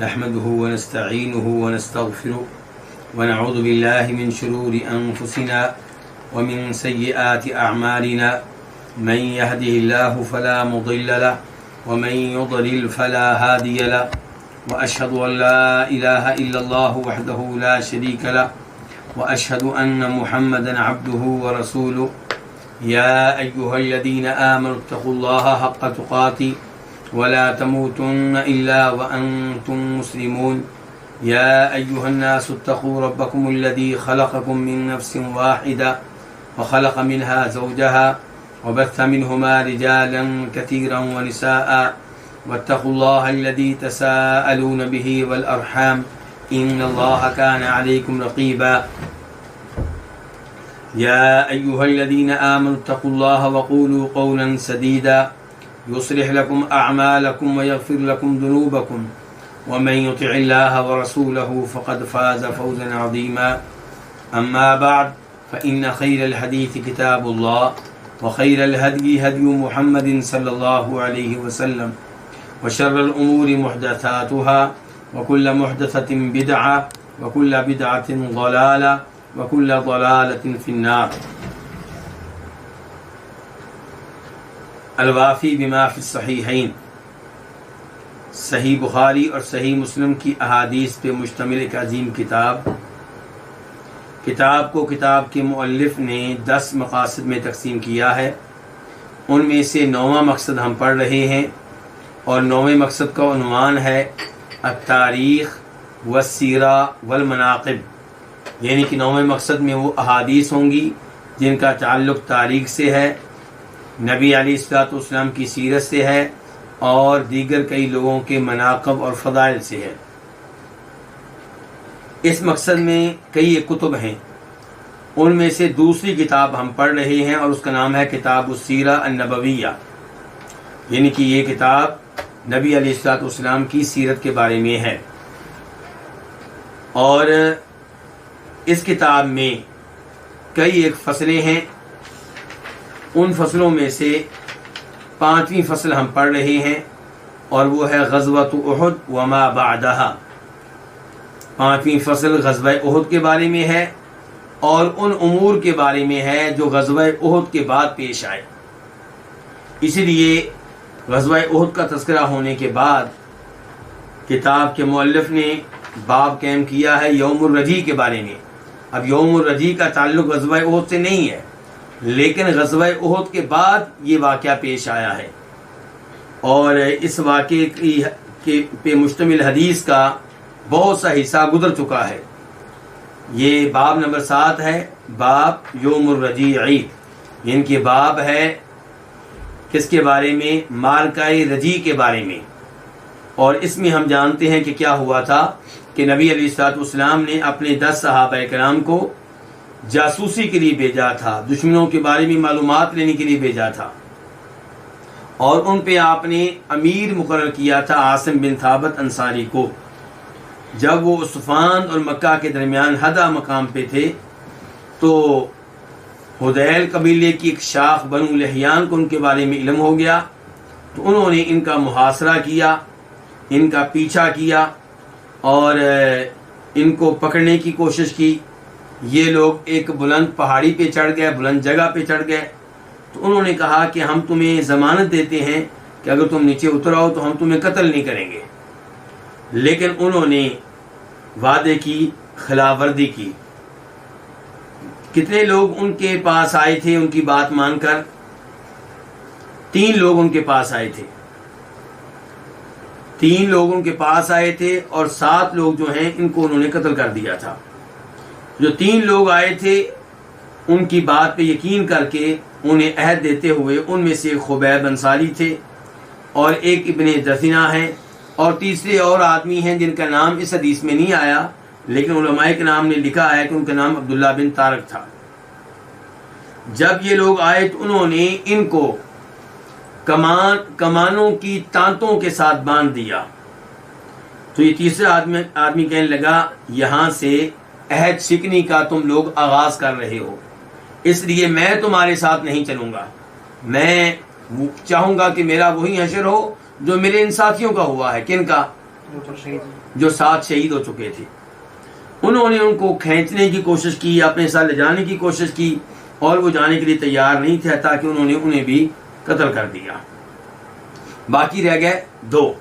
نحمده ونستعينه ونستغفره ونعوذ بالله من شرور أنفسنا ومن سيئات أعمالنا من يهده الله فلا مضل له ومن يضلل فلا هادي له وأشهد أن لا إله إلا الله وحده لا شريك له وأشهد أن محمدا عبده ورسوله يا أيها الذين آمنوا اتقوا الله حق تقاته ولا تموتن إلا وأنتم مسلمون يا أيها الناس اتقوا ربكم الذي خلقكم من نفس واحدة وخلق منها زوجها وبث منهما رجالا كثيرا ونساء واتقوا الله الذي تساءلون به والأرحام إن الله كان عليكم رقيبا يا أيها الذين آمنوا اتقوا الله وقولوا قولا سديدا يصلح لكم أعمالكم ويغفر لكم ذنوبكم ومن يطع الله ورسوله فقد فاز فوزا عظيما أما بعد فإن خير الحديث كتاب الله وخير الهدي هدي محمد صلى الله عليه وسلم وشر الأمور محدثاتها وكل محدثة بدعة وكل بدعة ضلالة وكل ضلالة في النار. الوافی بما فی الصحیحین، صحیح بخاری اور صحیح مسلم کی احادیث پہ مشتمل ایک عظیم کتاب کو کتاب کے مؤلف نے 10 مقاصد میں تقسیم کیا ہے. ان میں سے 9واں مقصد ہم پڑھ رہے ہیں اور 9ویں مقصد کا عنوان ہے التاریخ والسیرہ والمناقب، یعنی کہ 9ویں مقصد میں وہ احادیث ہوں گی جن کا تعلق تاریخ سے ہے، نبی علیہ الصلوۃ والسلام کی سیرت سے ہے اور دیگر کئی لوگوں کے مناقب اور فضائل سے ہے. اس مقصد میں کئی کتب ہیں، ان میں سے دوسری کتاب ہم پڑھ رہے ہیں اور اس کا نام ہے کتاب السیرہ النبویہ، یعنی کہ یہ کتاب نبی علیہ الصلوۃ والسلام کی سیرت کے بارے میں ہے. اور اس کتاب میں کئی ایک فصلیں ہیں. ان فصلوں میں سے 5ویں فصل ہم پڑھ رہے ہیں اور وہ ہے غزوۃ احد وما بعدها. 5ویں فصل غزوہ احد کے بارے میں ہے اور ان امور کے بارے میں ہے جو غزوہ احد کے بعد پیش آئے. اسی لیے غزوہ احد کا تذکرہ ہونے کے بعد کتاب کے مؤلف نے باب قائم کیا ہے یوم الرجی کے بارے میں. اب یوم الرجی کا تعلق غزوہ احد سے نہیں ہے، لیکن غزوہ احد کے بعد یہ واقعہ پیش آیا ہے اور اس واقعے پہ مشتمل حدیث کا بہت سا حصہ گزر چکا ہے. یہ باب نمبر 7 ہے، باب یوم الرجیع، یعنی کہ باب ہے کس کے بارے میں؟ معرکہ رجیع کے بارے میں. اور اس میں ہم جانتے ہیں کہ کیا ہوا تھا کہ نبی علیہ الصلوۃ والسلام نے اپنے 10 صحابہ کرام کو جاسوسی کے لیے بھیجا تھا، دشمنوں کے بارے میں معلومات لینے کے لیے بھیجا تھا، اور ان پہ آپ نے امیر مقرر کیا تھا عاصم بن ثابت انصاری کو. جب وہ عثفان اور مکہ کے درمیان ہدہ مقام پہ تھے تو حدیل قبیلے کی ایک شاخ بنو لحیان کو ان کے بارے میں علم ہو گیا، تو انہوں نے ان کا محاصرہ کیا، ان کا پیچھا کیا اور ان کو پکڑنے کی کوشش کی. یہ لوگ ایک بلند پہاڑی پہ چڑھ گئے، بلند جگہ پہ چڑھ گئے. تو انہوں نے کہا کہ ہم تمہیں ضمانت دیتے ہیں کہ اگر تم نیچے اتر آؤ تو ہم تمہیں قتل نہیں کریں گے. لیکن انہوں نے وعدے کی خلاف ورزی کی. کتنے لوگ ان کے پاس آئے تھے ان کی بات مان کر؟ 3 لوگ ان کے پاس آئے تھے. 3 لوگ ان کے پاس آئے تھے اور 7 لوگ جو ہیں ان کو انہوں نے قتل کر دیا تھا. جو 3 لوگ آئے تھے ان کی بات پہ یقین کر کے انہیں عہد دیتے ہوئے ان میں سے خبیب انصاری تھے اور ایک ابن دثنہ ہیں اور تیسرے اور آدمی ہیں جن کا نام اس حدیث میں نہیں آیا، لیکن علماء کے نام نے لکھا ہے کہ ان کا نام عبداللہ بن طارق تھا. جب یہ لوگ آئے تو انہوں نے ان کو کمانوں کی تانتوں کے ساتھ باندھ دیا. تو یہ تیسرا آدمی کہنے لگا یہاں سے عہد شکنی کا تم لوگ آغاز کر رہے ہو، اس لیے میں تمہارے ساتھ نہیں چلوں گا. میں چاہوں گا کہ میرا وہی حشر ہو جو میرے ان ساتھیوں کا ہوا ہے. کن کا؟ جو 7 شہید ہو چکے تھے. انہوں نے ان کو کھینچنے کی کوشش کی, اپنے ساتھ لے جانے کی کوشش کی, اور وہ جانے کے لیے تیار نہیں تھے, تاکہ انہوں نے انہیں بھی قتل کر دیا. باقی رہ گئے 2,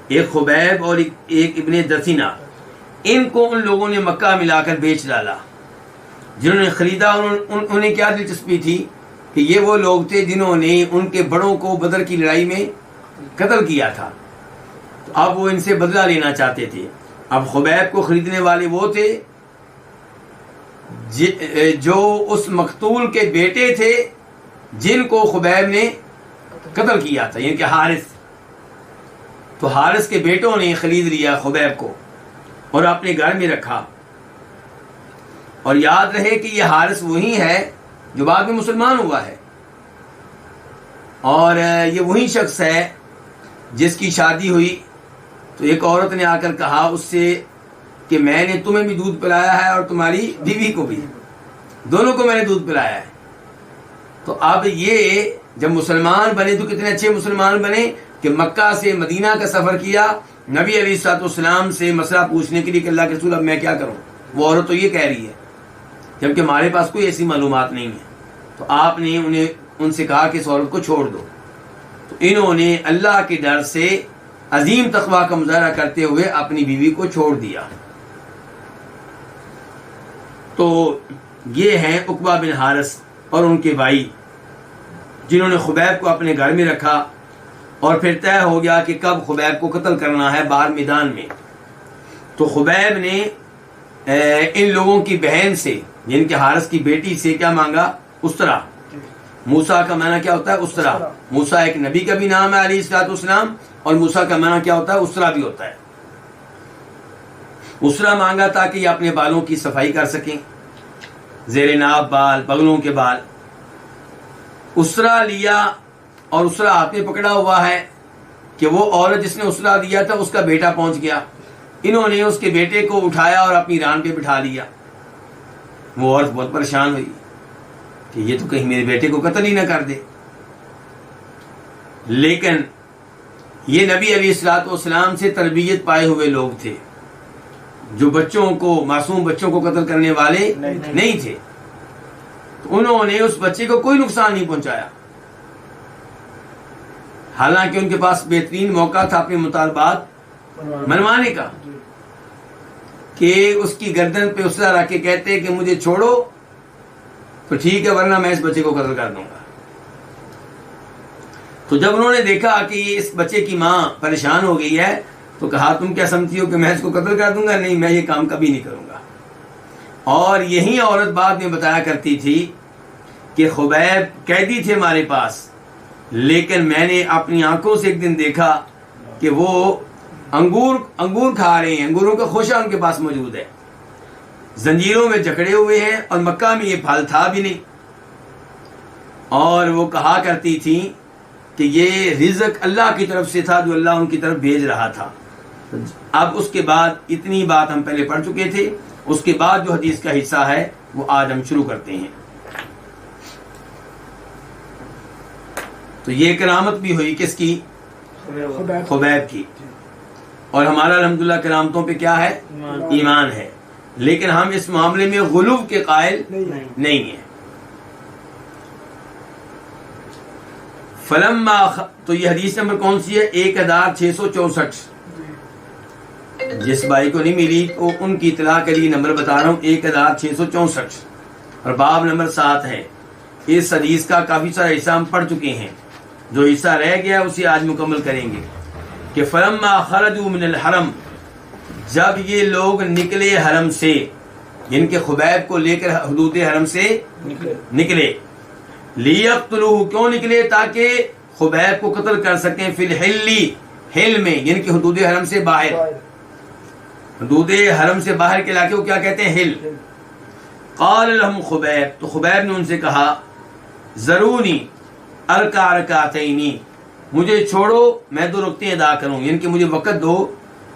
ایک خبیب اور ایک ابن دثینہ. ان کو ان لوگوں نے مکہ ملا کر بیچ ڈالا. جنہوں نے خریدا انہیں کیا دلچسپی تھی کہ یہ وہ لوگ تھے جنہوں نے ان کے بڑوں کو بدر کی لڑائی میں قتل کیا تھا. اب وہ ان سے بدلہ لینا چاہتے تھے. اب خبیب کو خریدنے والے وہ تھے جو اس مقتول کے بیٹے تھے جن کو خبیب نے قتل کیا تھا, یعنی کہ حارث. تو حارث کے بیٹوں نے خرید لیا خبیب کو اور اپنے گھر میں رکھا. اور یاد رہے کہ یہ حارث وہی ہے جو بعد میں مسلمان ہوا ہے, اور یہ وہی شخص ہے جس کی شادی ہوئی تو ایک عورت نے آ کر کہا اس سے کہ میں نے تمہیں بھی دودھ پلایا ہے اور تمہاری بیوی کو بھی, دونوں کو میں نے دودھ پلایا ہے. تو اب یہ جب مسلمان بنے تو کتنے اچھے مسلمان بنے کہ مکہ سے مدینہ کا سفر کیا, نبی علیہ الصلوۃ والسلام سے مسئلہ پوچھنے کے لیے کہ اللہ کے رسول اب میں کیا کروں. وہ عورت تو یہ کہہ رہی ہے جبکہ ہمارے پاس کوئی ایسی معلومات نہیں ہے. تو آپ نے ان سے کہا کہ اس عورت کو چھوڑ دو. تو انہوں نے اللہ کے ڈر سے عظیم تقویٰ کا مظاہرہ کرتے ہوئے اپنی بیوی کو چھوڑ دیا. تو یہ ہیں عقبہ بن حارث اور ان کے بھائی جنہوں نے خبیب کو اپنے گھر میں رکھا, اور پھر طے ہو گیا کہ کب خبیب کو قتل کرنا ہے باہر میدان میں. تو خبیب نے ان لوگوں کی بہن سے, جن کے حارث کی بیٹی سے کیا مانگا؟ اسرا. موسیٰ کا معنی کیا ہوتا ہے؟ اسرا. موسیٰ ایک نبی کا بھی نام ہے علیہ الصلوۃ والسلام, اور موسیٰ کا معنی کیا ہوتا ہے؟ اسرا بھی ہوتا ہے. اسرا مانگا تاکہ یہ اپنے بالوں کی صفائی کر سکیں, زیر ناب بال, بغلوں کے بال. اسرا لیا اور اسرا ہاتھ میں پکڑا ہوا ہے کہ وہ عورت جس نے اسرا دیا تھا اس کا بیٹا پہنچ گیا. انہوں نے اس کے بیٹے کو اٹھایا اور اپنی ران پہ بٹھا لیا. وہ عورت بہت پریشان ہوئی کہ یہ تو کہیں میرے بیٹے کو قتل ہی نہ کر دے. لیکن یہ نبی علیہ الصلوۃ والسلام سے تربیت پائے ہوئے لوگ تھے جو بچوں کو, معصوم بچوں کو قتل کرنے والے نہیں تھے. تو انہوں نے اس بچے کو کوئی نقصان نہیں پہنچایا, حالانکہ ان کے پاس بہترین موقع تھا اپنے مطالبات منوانے کا, کہ اس کی گردن پہ اسرا رکھ کے کہتے کہ مجھے چھوڑو تو ٹھیک ہے, ورنہ میں اس بچے کو قتل کر دوں گا. تو جب انہوں نے دیکھا کہ اس بچے کی ماں پریشان ہو گئی ہے تو کہا تم کیا سمجھتی ہو کہ میں اس کو قتل کر دوں گا؟ نہیں, میں یہ کام کبھی نہیں کروں گا. اور یہی عورت بعد میں بتایا کرتی تھی کہ خبیب قیدی تھے ہمارے پاس, لیکن میں نے اپنی آنکھوں سے ایک دن دیکھا کہ وہ انگور کھا رہے ہیں, انگوروں کا خوشہ ان کے پاس موجود ہے, زنجیروں میں جکڑے ہوئے ہیں, اور مکہ میں یہ پھل تھا بھی نہیں. اور وہ کہا کرتی تھی کہ یہ رزق اللہ کی طرف سے تھا جو اللہ ان کی طرف بھیج رہا تھا. اب اس کے بعد اتنی بات ہم پہلے پڑھ چکے تھے, اس کے بعد جو حدیث کا حصہ ہے وہ آج ہم شروع کرتے ہیں. تو یہ کرامت بھی ہوئی کس کی؟ خبیب کی. اور ہمارا الحمدللہ کرامتوں پہ کیا ہے؟ ایمان ہے. لیکن ہم اس معاملے میں غلو کے قائل نہیں ہیں. فلما تو یہ حدیث نمبر کون سی ہے؟ 1664. جس بھائی کو نہیں ملی تو ان کی اطلاع کے لیے نمبر بتا رہا ہوں, 1664, اور باب نمبر 7 ہے. اس حدیث کا کافی سارا حصہ ہم پڑھ چکے ہیں, جو حصہ رہ گیا اسے آج مکمل کریں گے. کہ فلما خرجوا من الحرم, جب یہ لوگ نکلے حرم سے, جن کے خبیب کو لے کر حدود حرم سے نکلے, لیقتلوہ, کیوں نکلے؟ تاکہ خبیب کو قتل کر سکیں, فی الحل, حل میں, یعنی کہ حدود حرم سے باہر. حدود حرم سے باہر کے علاقے کو کیا کہتے ہیں؟ حل. قال لهم خبیب, تو خبیب نے ان سے کہا, ضرونی ارکع رکعتین, مجھے چھوڑو میں 2 رکعتیں ادا کروں, یعنی کہ مجھے وقت دو,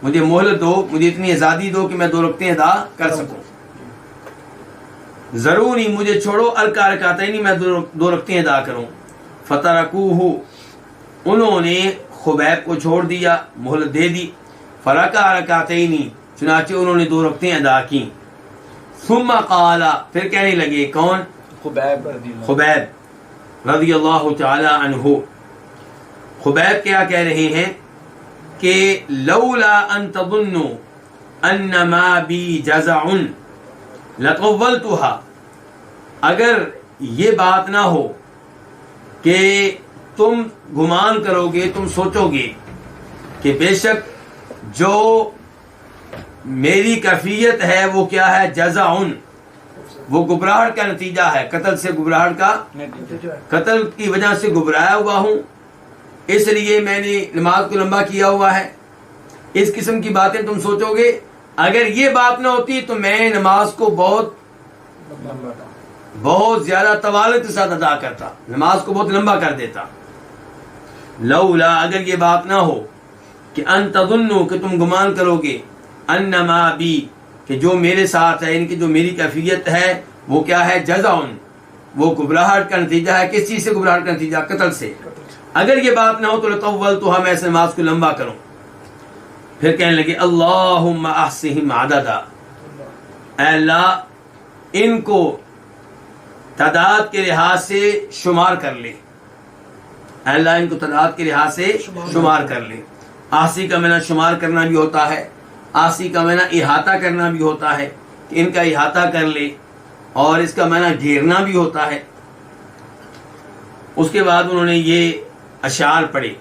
مجھے مہلت دو, مجھے اتنی آزادی دو کہ میں 2 رکعتیں ادا کر سکوں. ضروري, مجھے چھوڑو, ارکع رکعتین, میں 2 رکعتیں ادا کروں. فترکوہ, انہوں نے خبیب کو چھوڑ دیا, مہلت دے دی. فرکع رکعتین، چنانچہ انہوں نے 2 رکعتیں ادا کی. ثم قال، پھر کہنے لگے. کون؟ خبیب رضی اللہ تعالی عنہ. خبیب کیا کہہ رہے ہیں کہ لولا ان تظنوا ان ما بی جزع لطولتها، اگر یہ بات نہ ہو کہ تم گمان کرو گے، تم سوچو گے کہ بے شک جو میری کیفیت ہے وہ کیا ہے؟ جزع، وہ گھبراہٹ کا نتیجہ ہے. قتل سے گھبراہٹ کا، قتل کی وجہ سے گھبرایا ہوا ہوں، اس لیے میں نے نماز کو لمبا کیا ہوا ہے. اس قسم کی باتیں تم سوچو گے. اگر یہ بات نہ ہوتی تو میں نماز کو بہت زیادہ طوالت کے ساتھ ادا کرتا، نماز کو بہت لمبا کر دیتا. لولا، اگر یہ بات نہ ہو کہ ان تظنوا، کہ تم گمان کرو گے، انما بی، کہ جو میرے ساتھ ہے، ان کی جو میری کیفیت ہے وہ کیا ہے؟ جزع، وہ گھبراہٹ کا نتیجہ ہے. کس چیز سے گھبراہٹ کا نتیجہ؟ قتل سے. اگر یہ بات نہ ہو تو لطولتها، میں اس نماز کو لمبا کروں. پھر کہنے لگے اللہم احصہم عددا، اے اللہ ان کو تعداد کے لحاظ سے شمار کر لے. اے اللہ ان کو تعداد کے لحاظ سے شمار کر لے. احصی کا معنی شمار کرنا بھی ہوتا ہے، احصی کا معنی احاطہ کرنا بھی ہوتا ہے کہ ان کا احاطہ کر لے، اور اس کا معنی گھیرنا بھی ہوتا ہے. اس کے بعد انہوں نے یہ اشعار پڑھے.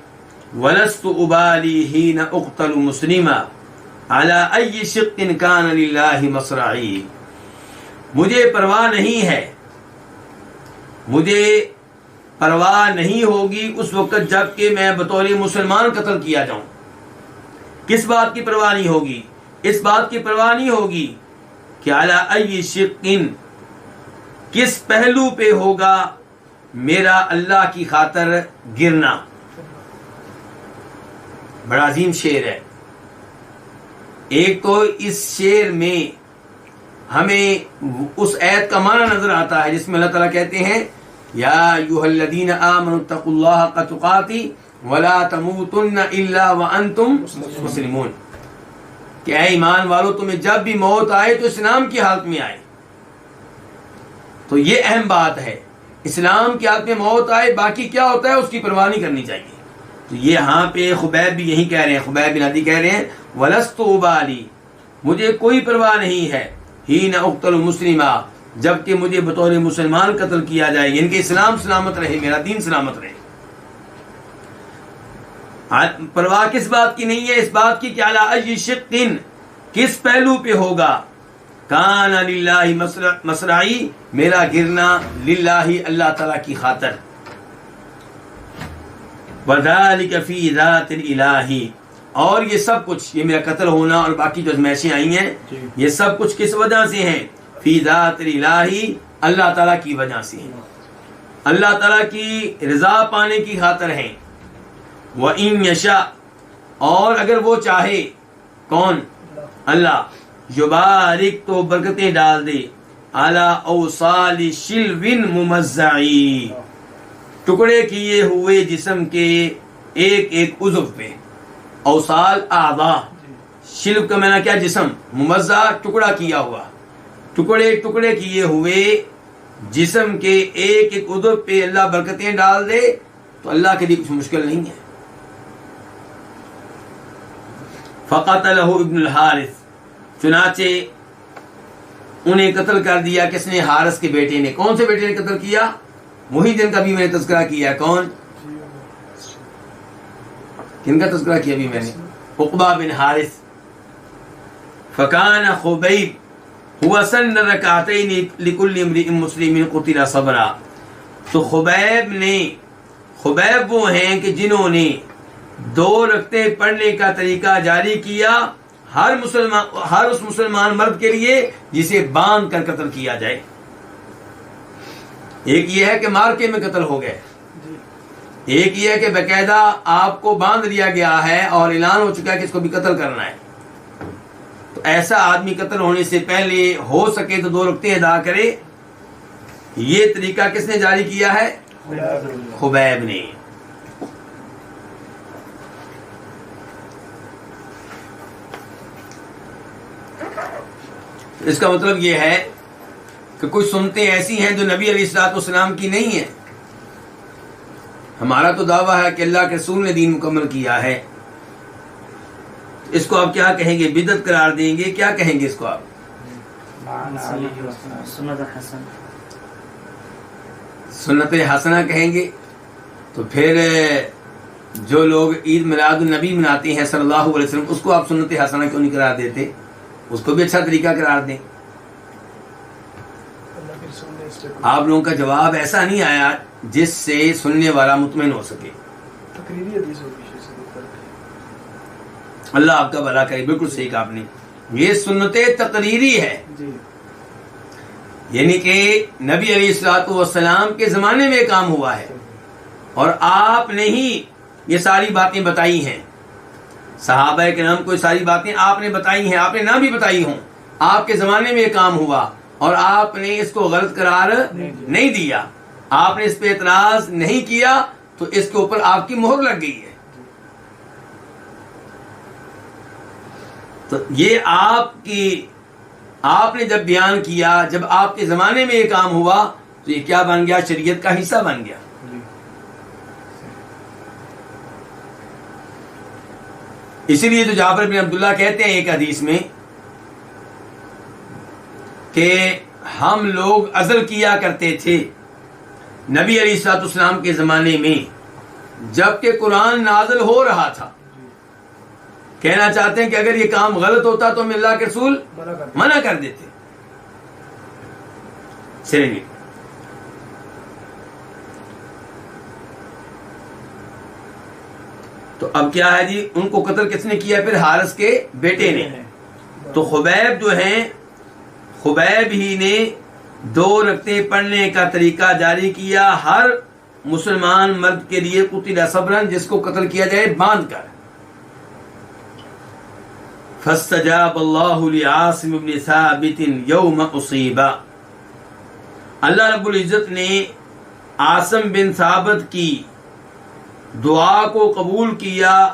وَلَسْتُ أُبَالِي حِينَ أُقْتَلُ مُسْلِمًا عَلَىٰ أَيِّ شِقٍّ كَانَ لِلَّهِ مَصْرَعِي، مجھے پرواہ نہیں ہے، مجھے پرواہ نہیں ہوگی اس وقت جب کہ میں بطور مسلمان قتل کیا جاؤں. کس بات کی پرواہ نہیں ہوگی؟ اس بات کی پرواہ نہیں ہوگی کہ عَلَىٰ أَيِّ شِقٍّ، کس پہلو پہ ہوگا میرا اللہ کی خاطر گرنا. بڑا عظیم شعر ہے. ایک تو اس شعر میں ہمیں اس آیت کا معنی نظر آتا ہے جس میں اللہ تعالیٰ کہتے ہیں یا ایھا الذین آمنوا اتقوا اللہ حق تقاتہ ولا تموتن الا وانتم مسلمون، کہ اے ایمان والو تمہیں جب بھی موت آئے تو اسلام کی حالت میں آئے. تو یہ اہم بات ہے، اسلام کی حالت میں موت آئے، باقی کیا ہوتا ہے اس کی پرواہ نہیں کرنی چاہیے. تو یہ یہاں پہ خبیب بھی یہی کہہ رہے ہیں، خبیب بن عدی کہہ رہے ہیں وَلَسْتُ أُبَالِي، مجھے کوئی پرواہ نہیں ہے، حِينَ أُقْتَلُ مُسْلِمًا، جب کہ مجھے بطور مسلمان قتل کیا جائے، یعنی کہ اسلام سلامت رہے، میرا دین سلامت رہے. پرواہ کس بات کی نہیں ہے؟ اس بات کی کہ عَلَىٰ أَيِّ شِقٍّ، کس پہلو پہ ہوگا، کَانَ لِلَّهِ مَصْرَعِي، میرا گرنا للہ اللہ تعالیٰ کی خاطر. وَذَلِكَ فِي ذَاتِ الْإِلَٰهِ، اور یہ سب کچھ، یہ میرا قتل ہونا اور باقی جو ازمائشیں آئی ہیں یہ سب کچھ کس وجہ سے ہیں؟ فی ذات الہی، اللہ تعالیٰ کی وجہ سے ہیں، اللہ تعالیٰ کی رضا پانے کی خاطر ہیں. وَإِن یشاء، اور اگر وہ چاہے، کون؟ اللہ، یبارک، تو برکتیں ڈال دے، علی اوصال شلو ممزعی، ٹکڑے کیے ہوئے جسم کے ایک ایک عضو پہ. اوصال اعضاء، شلو کا معنی کیا؟ جسم، ممزع ٹکڑا کیا ہوا، ٹکڑے ٹکڑے کیے ہوئے جسم کے ایک ایک عضو پہ اللہ برکتیں ڈال دے تو اللہ کے لیے کچھ مشکل نہیں ہے. فقتلہ ابن الحارث، چنانچہ انہیں قتل کر دیا. کس نے؟ حارث کے بیٹے نے. کون سے بیٹے نے قتل کیا؟ وہی جن کا بھی میں نے تذکرہ کیا. کون؟ کن کا تذکرہ کیا بھی میں نے؟ عقبہ بن حارث. فکان خبیب هو سن رکعتین لکل امرئ مسلم قتل صبرا، تو خبیب وہ ہیں کہ جنہوں نے 2 رکعتیں پڑھنے کا طریقہ جاری کیا ہر اس مسلمان مرد کے لیے جسے باندھ کر قتل کیا جائے. ایک یہ ہے کہ مارکے میں قتل ہو گئے، ایک یہ ہے کہ باقاعدہ آپ کو باندھ لیا گیا ہے اور اعلان ہو چکا ہے کہ اس کو بھی قتل کرنا ہے. تو ایسا آدمی قتل ہونے سے پہلے ہو سکے تو 2 رکعتیں ادا کرے. یہ طریقہ کس نے جاری کیا ہے؟ خبیب نے. اس کا مطلب یہ ہے کہ کچھ سنتیں ایسی ہیں جو نبی علیہ الصلوۃ والسلام کی نہیں ہیں. ہمارا تو دعویٰ ہے کہ اللہ کے رسول نے دین مکمل کیا ہے. اس کو آپ کیا کہیں گے؟ بدعت قرار دیں گے؟ کیا کہیں گے اس کو آپ؟ سنت حسنہ کہیں گے. تو پھر جو لوگ عید میلاد النبی مناتے ہیں صلی اللہ علیہ وسلم، اس کو آپ سنت حسنہ کیوں نہیں قرار دیتے؟ اس کو بھی اچھا طریقہ قرار دیں. آپ لوگوں کا جواب ایسا نہیں آیا جس سے سننے والا مطمئن ہو سکے. اللہ آپ کا بھلا کرے. بالکل صحیح کہا آپ نے. یہ سنت تقریری ہے، یعنی کہ نبی علیہ الصلوۃ والسلام کے زمانے میں کام ہوا ہے اور آپ نے ہی یہ ساری باتیں بتائی ہیں. صحابہ کرام کو یہ ساری باتیں آپ نے بتائی ہیں، آپ نے نہ بھی بتائی ہوں. آپ کے زمانے میں یہ کام ہوا اور آپ نے اس کو غلط قرار نہیں دیا، آپ نے اس پہ اعتراض نہیں کیا، تو اس کے اوپر آپ کی مہر لگ گئی ہے. تو یہ آپ نے جب بیان کیا، جب آپ کے زمانے میں یہ کام ہوا، تو یہ کیا بن گیا؟ شریعت کا حصہ بن گیا. اسی لیے تو جابر بن عبداللہ کہتے ہیں ایک حدیث میں کہ ہم لوگ عزل کیا کرتے تھے نبی علیہ الصلوۃ والسلام کے زمانے میں، جبکہ قرآن نازل ہو رہا تھا. کہنا چاہتے ہیں کہ اگر یہ کام غلط ہوتا تو ہمیں اللہ کے رسول منع کر دیتے. چلیے، تو اب کیا ہے جی؟ ان کو قتل کس نے کیا؟ پھر حارث کے بیٹے نے. تو خبیب جو ہیں، خبیب ہی نے 2 رکعتیں پڑھنے کا طریقہ جاری کیا ہر مسلمان مرد کے لیے، قتل صبرن، جس کو قتل کیا جائے باندھ کر. فاستجاب اللہ لعاصم بن ثابت یوم اصیبا. اللہ رب العزت نے عاصم بن ثابت کی دعا کو قبول کیا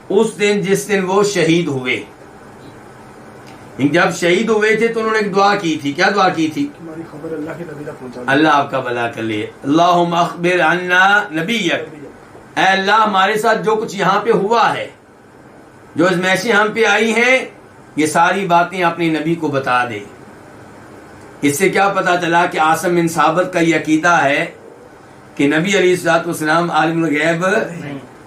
اس دن جس دن وہ شہید ہوئے. جب شہید ہوئے تھے تو انہوں نے ایک دعا کی تھی. کیا دعا کی تھی؟ اللہ آپ کا بھلا کر لے. اللہم اخبر عنا نبیک، اے اللہ ہمارے ساتھ جو کچھ یہاں پہ ہوا ہے، جو ازمائشیں ہم پہ آئی ہیں، یہ ساری باتیں اپنے نبی کو بتا دے. اس سے کیا پتا چلا کہ عاصم بن ثابت کا یہ عقیدہ ہے کہ نبی علیہ الصلوۃ والسلام عالم الغیب.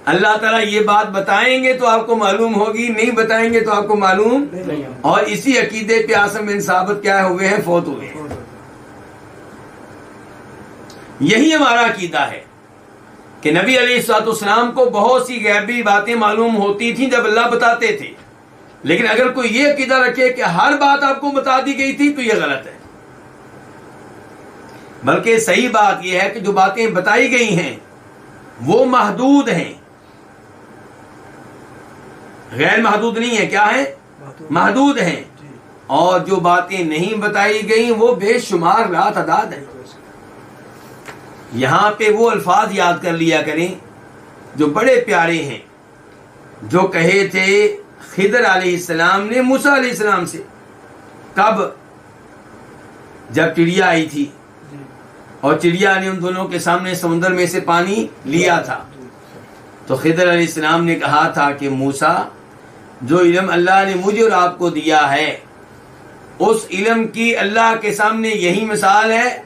اللہ تعالیٰ یہ بات بتائیں گے تو آپ کو معلوم ہوگی، نہیں بتائیں گے تو آپ کو معلوم نہیں. اور اسی عقیدے پہ عاصم بن ثابت کیا ہوئے ہیں؟ فوت ہوئے ہیں. یہی ہمارا عقیدہ ہے کہ نبی علیہ الصلوۃ والسلام کو بہت سی غیبی باتیں معلوم ہوتی تھیں جب اللہ بتاتے تھے، لیکن اگر کوئی یہ عقیدہ رکھے کہ ہر بات آپ کو بتا دی گئی تھی تو یہ غلط ہے. بلکہ صحیح بات یہ ہے کہ جو باتیں بتائی گئی ہیں وہ محدود ہیں، غیر محدود نہیں ہے. کیا ہے؟ محدود ہیں. اور جو باتیں نہیں بتائی گئیں وہ بے شمار لا تعداد ہیں. یہاں پہ وہ الفاظ یاد کر لیا کریں جو بڑے پیارے ہیں، جو کہے تھے خضر علیہ السلام نے موسیٰ علیہ السلام سے. کب؟ جب چڑیا آئی تھی اور چڑیا نے ان دونوں کے سامنے سمندر میں سے پانی لیا تھا، تو خضر علیہ السلام نے کہا تھا کہ موسیٰ، جو علم اللہ نے مجھے اور آپ کو دیا ہے، اس علم کی اللہ کے سامنے یہی مثال ہے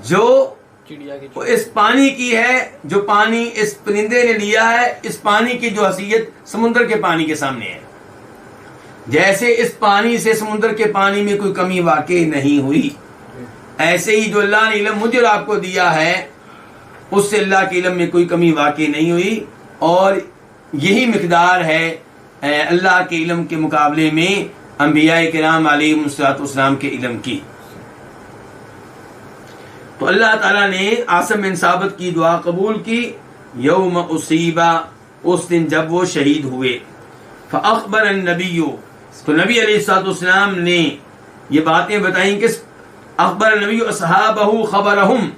جو اس پانی کی ہے، جو پانی اس پرندے نے لیا ہے، اس پانی کی جو حیثیت سمندر کے پانی کے سامنے ہے. جیسے اس پانی سے سمندر کے پانی میں کوئی کمی واقع نہیں ہوئی، ایسے ہی جو اللہ نے علم مجھے اور آپ کو دیا ہے اس سے اللہ کے علم میں کوئی کمی واقع نہیں ہوئی. اور یہی مقدار ہے اللہ کے علم کے مقابلے میں انبیاء کرام علیہ السلام کے علم کی. تو اللہ تعالیٰ نے عاصم بن ثابت کی دعا قبول کی. یوم اصیبا، اس دن جب وہ شہید ہوئے. فاخبر النبی، تو نبی علیہ السلام نے یہ باتیں بتائیں. کس؟ اخبر النبی اصحابہ خبرہم،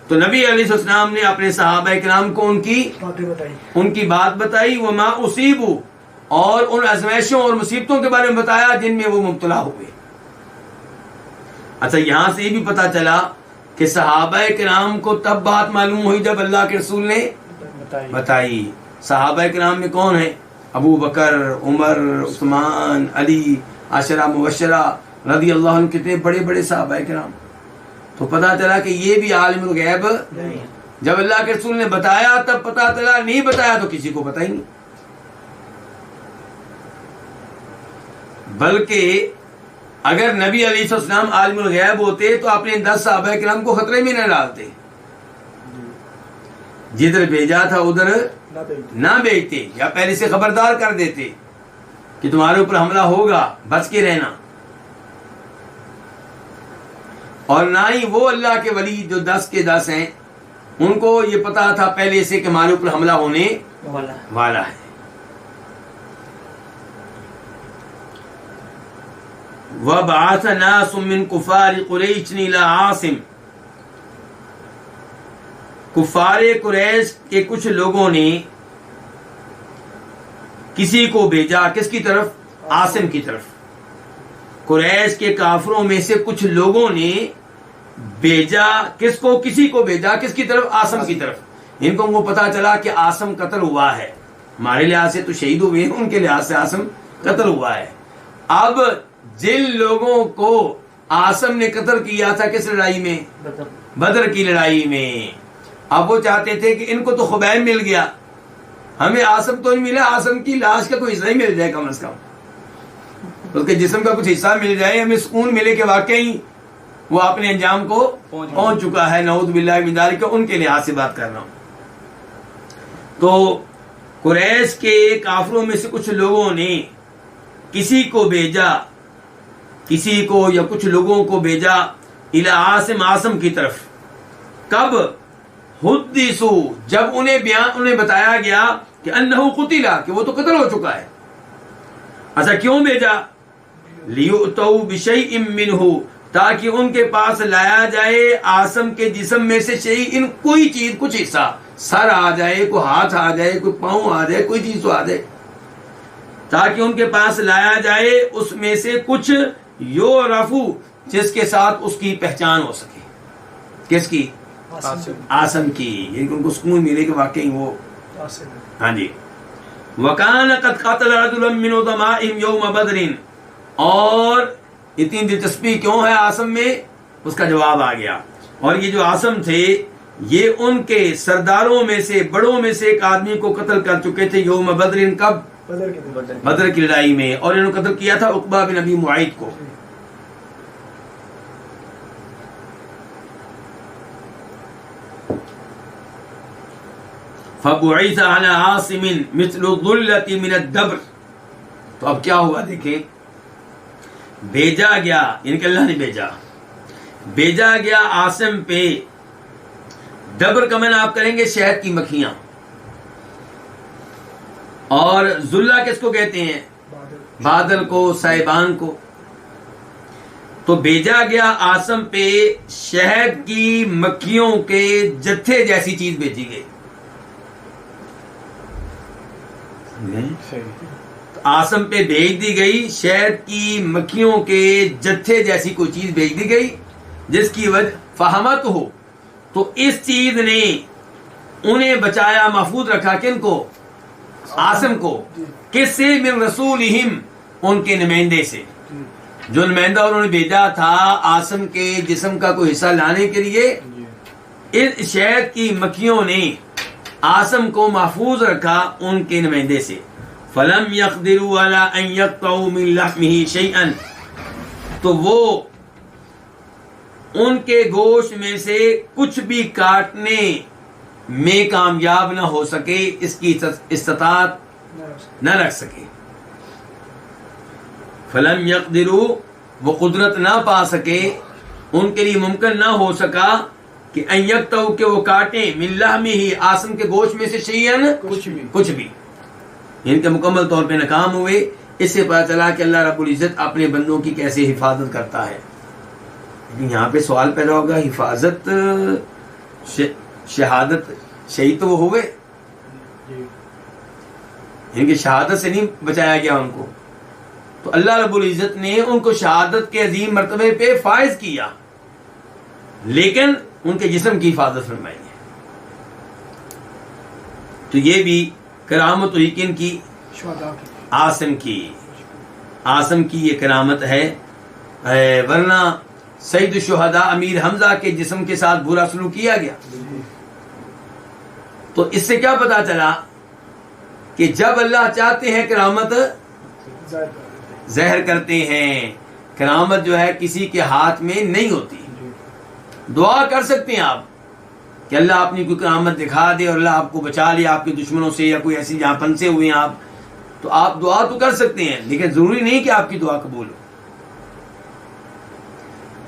تو نبی علیہ السلام نے اپنے صحابہ کرام کو ان کی بات بتائی. وما اصیبوا، اور ان آزمائشوں اور مصیبتوں کے بارے میں بتایا جن میں وہ مبتلا ہوئے۔ اچھا، یہاں سے یہ بھی پتا چلا کہ صحابہ کرام کو تب بات معلوم ہوئی جب اللہ کے رسول نے بتائی۔ صحابہ کرام میں کون ہیں؟ ابو بکر، عمر، عثمان، علی، عشرہ مبشرہ رضی اللہ عنہ، کتنے بڑے بڑے صحابہ کرام۔ تو پتا چلا کہ یہ بھی عالم الغیب نہیں۔ جب اللہ کے رسول نے بتایا تب پتا چلا، نہیں بتایا تو کسی کو پتہ ہی نہیں۔ بلکہ اگر نبی علیہ السلام عالم الغیب ہوتے تو اپنے 10 صحابہ کرام کو خطرے میں نہ ڈالتے، جدھر بھیجا تھا ادھر نہ بھیجتے، یا پہلے سے خبردار کر دیتے کہ تمہارے اوپر حملہ ہوگا، بچ کے رہنا۔ اور نہ ہی وہ اللہ کے ولی جو 10 کے 10 ہیں ان کو یہ پتا تھا پہلے سے کہ ہمارے اوپر حملہ ہونے والا ہے۔ وَبَعَثَ نَاسٌ مِّن كُفَّارِ قُرَيْشٍ إِلَىٰ عَاصِمٍ، کفار قریش کے کچھ لوگوں نے کسی کو بھیجا، کس کی طرف؟ عاصم کی طرف۔ قریش کے کافروں میں سے کچھ لوگوں نے بھیجا، کس کو؟ کسی کو بھیجا، کس کی طرف؟ عاصم کی طرف۔ ان کو پتا چلا کہ عاصم قتل ہوا ہے، ہمارے لحاظ سے تو شہید ہوئے ہیں، ان کے لحاظ سے عاصم قتل ہوا ہے۔ اب جن لوگوں کو عاصم نے قتل کیا تھا کس لڑائی میں؟ بدر کی لڑائی میں، اب وہ چاہتے تھے کہ ان کو تو خبیب مل گیا، ہمیں عاصم تو نہیں ملا، عاصم کی لاش کا کوئی حصہ ہی مل جائے، کم از کم اس کے جسم کا کچھ حصہ مل جائے، ہمیں سکون ملے کہ واقعی وہ اپنے انجام کو پہنچ چکا ہے۔ نعوذ باللہ من ذالک، ان کے لحاظ سے بات کر رہا ہوں۔ تو قریش کے کافروں میں سے کچھ لوگوں نے کسی کو بھیجا، کسی کو یا کچھ لوگوں کو بھیجا الی عاصم، عاصم کی طرف۔ کب؟ حدثوا، جب انہیں بتایا گیا کہ انہ قتل، کہ وہ تو قتل ہو چکا ہے۔ اچھا، کیوں بھیجا؟ لیؤتوا بشیء منہ، تاکہ ان کے پاس لایا جائے عاصم کے جسم میں سے شیء، کوئی چیز، کچھ حصہ، سر آ جائے، کوئی ہاتھ آ جائے، کوئی پاؤں آ جائے، کوئی چیز تو آ جائے، تاکہ ان کے پاس لایا جائے اس میں سے کچھ، یعرفو، جس کے ساتھ اس کی پہچان ہو سکے۔ کس کی؟ عاصم کی، یعنی کہ ان کو سکون ملے کہ واقعی وہ ہاں جی۔ وَكَانَ قَدْ قَتَلَ رَجُلًا مِّنْ عُظَمَائِهِمْ يَوْمَ بَدْرٍ، اور اتنی دلچسپی کیوں ہے عاصم میں؟ اس کا جواب آ گیا۔ اور یہ جو عاصم تھے یہ ان کے سرداروں میں سے، بڑوں میں سے ایک آدمی کو قتل کر چکے تھے یوم بدر، کب؟ بدر کی لڑائی میں، اور انہوں نے قتل کیا تھا عقبہ بن ابی معیط کو۔ فَبُعِثَ عَلَى عَاصِمٍ مِثْلُ الظُّلَّةِ مِنَ الدَّبْرِ، تو اب کیا ہوا دیکھیں، بھیجا گیا، یعنی کہ اللہ نے بھیجا گیا عاصم پہ، دبر کا معنی آپ کریں گے شہد کی مکھیاں، اور ذلہ کس کو کہتے ہیں؟ بادل کو، سائبان کو۔ تو بھیجا گیا عاصم پہ شہد کی مکھیوں کے جتھے جیسی چیز بھیجی گئی۔ عاصم پہ بھیج دی گئی شہد کی مکھیوں کے جتھے جیسی کوئی چیز بھیج دی گئی، جس کی وجہ فہمت ہو، تو اس چیز نے انہیں بچایا، محفوظ رکھا، کن کو؟ عاصم کو۔ کس سے؟ من رسولہم، ان کے نمائندے سے، جو نمائندہ انہوں نے بھیجا تھا عاصم کے جسم کا کوئی حصہ لانے کے لیے، اس شہد کی مکھیوں نے عاصم کو محفوظ رکھا ان کے نمائندے سے۔ فلم يقدروا على ان يقطعوا من لحمه شيئا، تو وہ ان کے گوشت میں سے کچھ بھی کاٹنے میں کامیاب نہ ہو سکے، اس کی استطاعت نہ رکھ سکے۔ فلم يقدروا، وہ قدرت نہ پا سکے، ان کے لیے ممکن نہ ہو سکا کہ ان یقطعوا، کہ وہ کاٹیں، من لحمه، عاصم کے گوشت میں سے شیئن، کچھ بھی، ان کے مکمل طور پہ ناکام ہوئے۔ اس سے پتہ چلا کہ اللہ رب العزت اپنے بندوں کی کیسے حفاظت کرتا ہے۔ لیکن یہاں پہ سوال پیدا ہوگا، حفاظت، شہادت، شہید تو وہ ہوئے، ان کی شہادت سے نہیں بچایا گیا ان کو. تو اللہ رب العزت نے ان کو شہادت کے عظیم مرتبے پہ فائز کیا، لیکن ان کے جسم کی حفاظت فرمائی ہے. تو یہ بھی کرامت ہوئی کن کی؟ عاصم کی یہ کرامت ہے. ورنہ سید الشہداء امیر حمزہ کے جسم کے ساتھ برا سلوک کیا گیا. تو اس سے کیا پتا چلا کہ جب اللہ چاہتے ہیں کرامت ظاہر کرتے ہیں. کرامت جو ہے کسی کے ہاتھ میں نہیں ہوتی. دعا کر سکتے ہیں آپ کہ اللہ اپنی کوئی کرامت دکھا دے اور اللہ آپ کو بچا لے آپ کے دشمنوں سے، یا کوئی ایسی جہاں پھنسے ہوئے ہیں آپ، تو آپ دعا تو کر سکتے ہیں، لیکن ضروری نہیں کہ آپ کی دعا قبول ہو.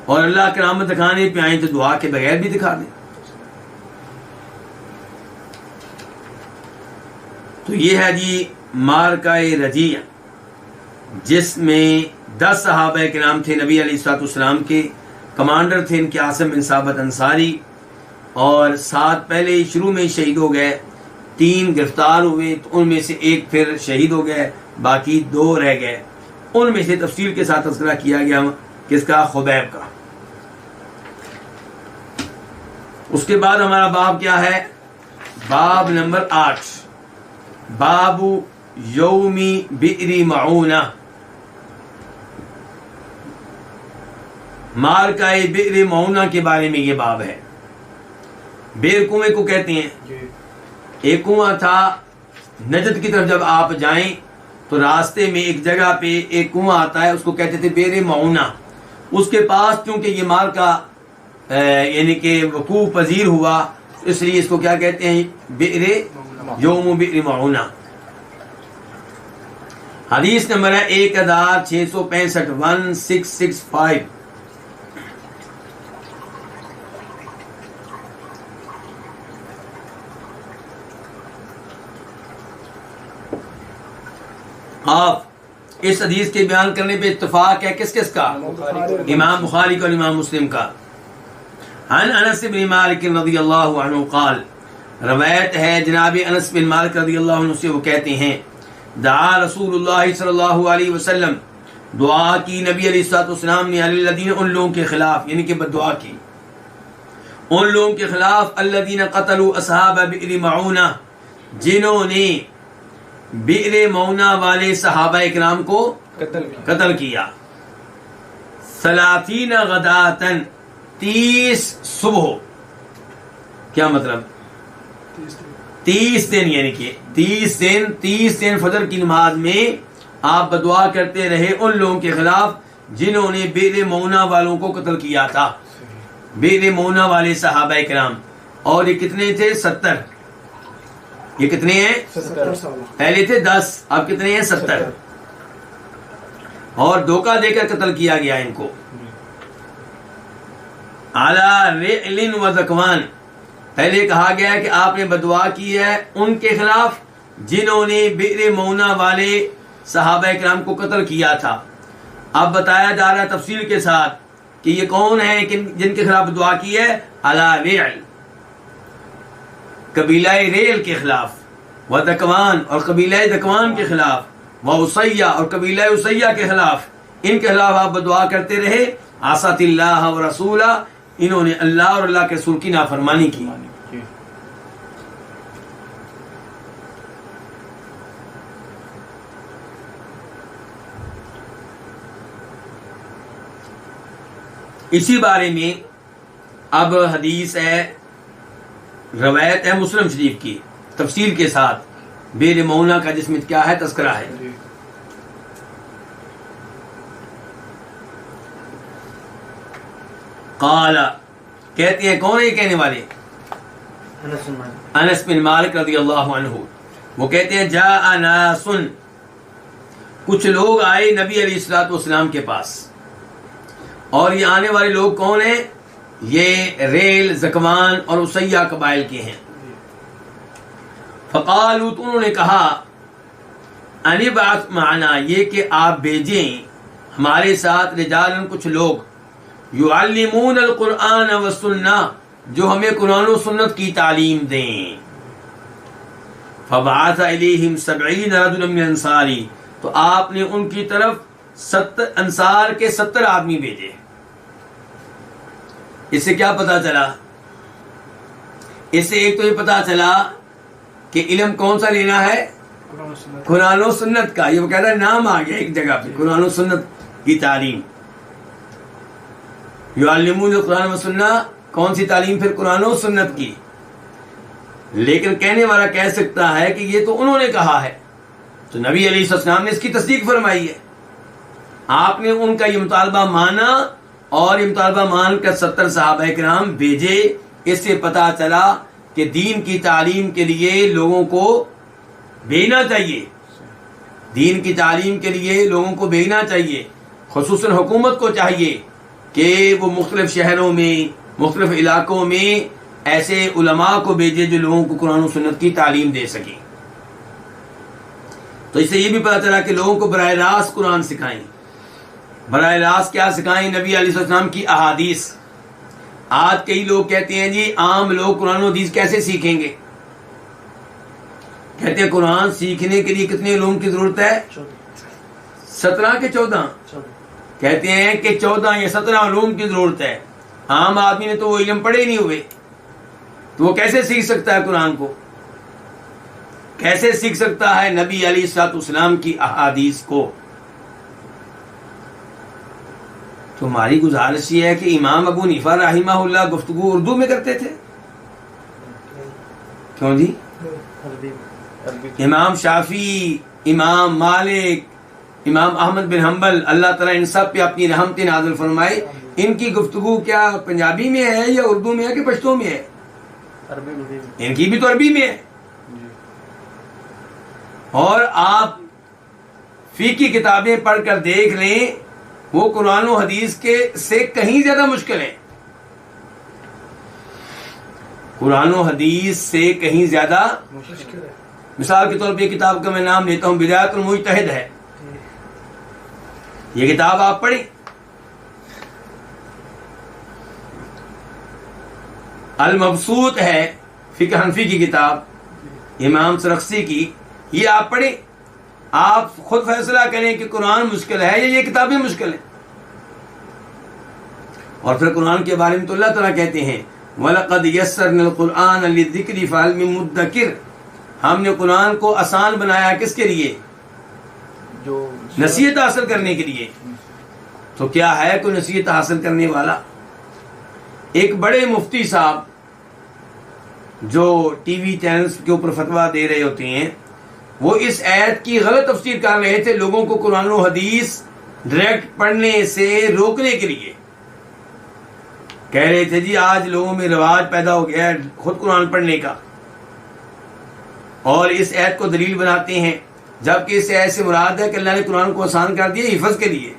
اور اللہ کرامت دکھانے پہ آئیں تو دعا کے بغیر بھی دکھا دیں. تو یہ ہے جی معرکہ رجیع، جس میں 10 صحابہ کرام تھے نبی علیہ الصلوۃ والسلام کے. کمانڈر تھے ان کے عاصم بن ثابت انصاری، اور 7 پہلے شروع میں شہید ہو گئے، 3 گرفتار ہوئے، تو ان میں سے 1 پھر شہید ہو گئے، باقی 2 رہ گئے. ان میں سے تفصیل کے ساتھ تذکرہ کیا گیا کس کا؟ خبیب کا. اس کے بعد ہمارا باب کیا ہے؟ باب نمبر 8، باب یومی بئر معونہ. معرکہ بئر معونہ کے بارے میں یہ باب ہے. بئر کنویں کو کہتے ہیں. ایک کنواں تھا نجد کی طرف، جب آپ جائیں تو راستے میں ایک جگہ پہ ایک کنواں آتا ہے، اس کو کہتے تھے بئر معونہ. اس کے پاس کیونکہ یہ معرکہ یعنی کہ وقوع پذیر ہوا، اس لیے اس کو کیا کہتے ہیں؟ بئر یوم بئر معونہ. حدیث نمبر ہے 1665 1665. آپ اس حدیث کے بیان کرنے پہ اتفاق ہے کس کس کا؟ امام بخاری کا اور امام مسلم کا. عن انس بن مالک رضی اللہ عنہ قال، روایت ہے جناب انس بن مالک رضی اللہ عنہ سے، وہ کہتے ہیں دعا رسول اللہ صلی اللہ علیہ وسلم، دعا کی نبی علیہ الصلوۃ والسلام نے، الذین، ان لوگوں کے خلاف، یعنی کہ بددعا کی ان لوگوں کے خلاف، الذین قتلوا اصحاب بئر معونہ، جنہوں نے بئر معونہ والے صحابہ اکرام کو قتل کیا. 30 غداتن، 30 صبح. کیا مطلب؟ 30 دن، یعنی کہ 30 دن فجر کی نماز میں آپ بدعا کرتے رہے ان لوگوں کے خلاف جنہوں نے بئر معونہ والوں کو قتل کیا تھا. بئر معونہ والے صحابہ کرام، اور یہ کتنے تھے؟ 70. یہ کتنے ہیں؟ 70. پہلے تھے 10، اب کتنے ہیں؟ 70. اور دھوکہ دے کر قتل کیا گیا ان کو. علی رعل و ذکوان، پہلے کہا گیا ہے کہ آپ نے بددعا کی ہے ان کے خلاف جنہوں نے بئر معونہ والے صحابہ کرام کو قتل کیا تھا. اب بتایا جا رہا ہے تفصیل کے ساتھ کہ یہ کون ہیں جن کے خلاف دعا کی ہے. علی رعل، قبیلہ ریل کے خلاف، و دکوان، اور قبیلہ دکوان کے خلاف، و اسیہ، اور قبیلہ اسیہ کے خلاف. ان کے خلاف آپ بدعا کرتے رہے. عصت اللہ و رسولہ، انہوں نے اللہ اور اللہ کے رسول کی نافرمانی کی. اسی بارے میں اب حدیث ہے، روایت ہے مسلم شریف کی، تفصیل کے ساتھ بئر معونہ کا جس میں کیا ہے؟ تذکرہ ہے. قال، کہتے ہیں کون ہے یہ کہنے والے؟ انس بن مالک رضی اللہ عنہ. وہ کہتے ہیں جاء ناس، کچھ لوگ آئے نبی علیہ الصلوۃ والسلام کے پاس، اور یہ آنے والے لوگ کون ہیں؟ یہ ریل، زکوان اور اسیہ قبائل کے ہیں. فقالوا، تو انہوں نے کہا، ان ابعث معنا، یہ کہ آپ بھیجیں ہمارے ساتھ رجالن، کچھ لوگ، یعلمون القرآن والسنہ، جو ہمیں قرآن و سنت کی تعلیم دیں. فبعث الیہم 70 رجلا من انصاری، تو آپ نے ان کی طرف 70 انصار کے 70 آدمی بھیجے۔ اس سے کیا پتا چلا؟ اس سے ایک تو یہ پتا چلا کہ علم کون سا لینا ہے؟ قرآن و سنت کا۔ یہ وہ کہتا ہے نام آ گیا ایک جگہ پہ، قرآن و سنت کی تعلیم۔ یعلمون القرآن و سنت، کون سی تعلیم؟ پھر قرآن و سنت کی۔ لیکن کہنے والا کہہ سکتا ہے کہ یہ تو انہوں نے کہا ہے، تو نبی علیہ السلام نے اس کی تصدیق فرمائی ہے۔ آپ نے ان کا یہ مطالبہ مانا اور یہ مطالبہ مان کر 70 صحابہ کرام بھیجے۔ اس سے پتا چلا کہ دین کی تعلیم کے لیے لوگوں کو بھیجنا چاہیے، دین کی تعلیم کے لیے لوگوں کو بھیجنا چاہیے۔ خصوصاً حکومت کو چاہیے کہ وہ مختلف شہروں میں، مختلف علاقوں میں ایسے علماء کو بھیجے جو لوگوں کو قرآن و سنت کی تعلیم دے سکیں۔ تو اس سے یہ بھی پتا چلا کہ لوگوں کو براہ راست قرآن سکھائیں۔ براہ راست کیا سکھائیں؟ نبی علیہ السلام کی احادیث۔ آج کئی لوگ کہتے ہیں جی عام لوگ قرآن و حدیث کیسے سیکھیں گے؟ کہتے ہیں قرآن سیکھنے کے لیے کتنے علوم کی ضرورت ہے؟ 17 کے 14 کہتے ہیں کہ 14 یا 17 علوم کی ضرورت ہے۔ عام آدمی نے تو وہ علم پڑھے ہی نہیں ہوئے، تو وہ کیسے سیکھ سکتا ہے قرآن کو؟ کیسے سیکھ سکتا ہے نبی علیہ الصلوۃ والسلام کی احادیث کو؟ تمہاری گزارش یہ ہے کہ امام ابو حنیفہ رحمہ اللہ گفتگو اردو میں کرتے تھے؟ کیوں جی؟ امام شافعی، امام مالک، امام احمد بن حنبل، اللہ تعالیٰ ان سب پہ اپنی رحمت نازل فرمائے، ان کی گفتگو کیا پنجابی میں ہے یا اردو میں ہے کہ پشتو میں ہے؟ ان کی بھی تو عربی میں ہے۔ اور آپ فقہ کی کتابیں پڑھ کر دیکھ لیں، وہ قرآن و حدیث کے سے کہیں زیادہ مشکل ہے، قرآن و حدیث سے کہیں زیادہ مشکل ہے۔ مثال کے طور پہ یہ کتاب کا میں نام لیتا ہوں، بدایۃ المجتہد ہے، یہ کتاب آپ پڑھیں۔ المبسوط ہے فقہ حنفی کی کتاب امام سرخسی کی، یہ آپ پڑھیں، آپ خود فیصلہ کریں کہ قرآن مشکل ہے یا یہ کتابیں مشکل ہیں۔ اور پھر قرآن کے بارے میں تو اللہ تعالیٰ کہتے ہیں وَلَقَدْ يَسَّرْنَا الْقُرْآنَ لِلذِّكْرِ فَهَلْ مِن مُدَّكِرٍ، ہم نے قرآن کو آسان بنایا کس کے لیے؟ جو نصیحت حاصل کرنے کے لیے۔ تو کیا ہے کوئی نصیحت حاصل کرنے والا؟ ایک بڑے مفتی صاحب جو ٹی وی چینلز کے اوپر فتویٰ دے رہے ہوتے ہیں، وہ اس آیت کی غلط تفسیر کر رہے تھے، لوگوں کو قرآن و حدیث ڈائریکٹ پڑھنے سے روکنے کے لیے۔ کہہ رہے تھے جی آج لوگوں میں رواج پیدا ہو گیا ہے خود قرآن پڑھنے کا، اور اس آیت کو دلیل بناتے ہیں، جبکہ اس آیت سے مراد ہے کہ اللہ نے قرآن کو آسان کر دیا حفظ کے لیے،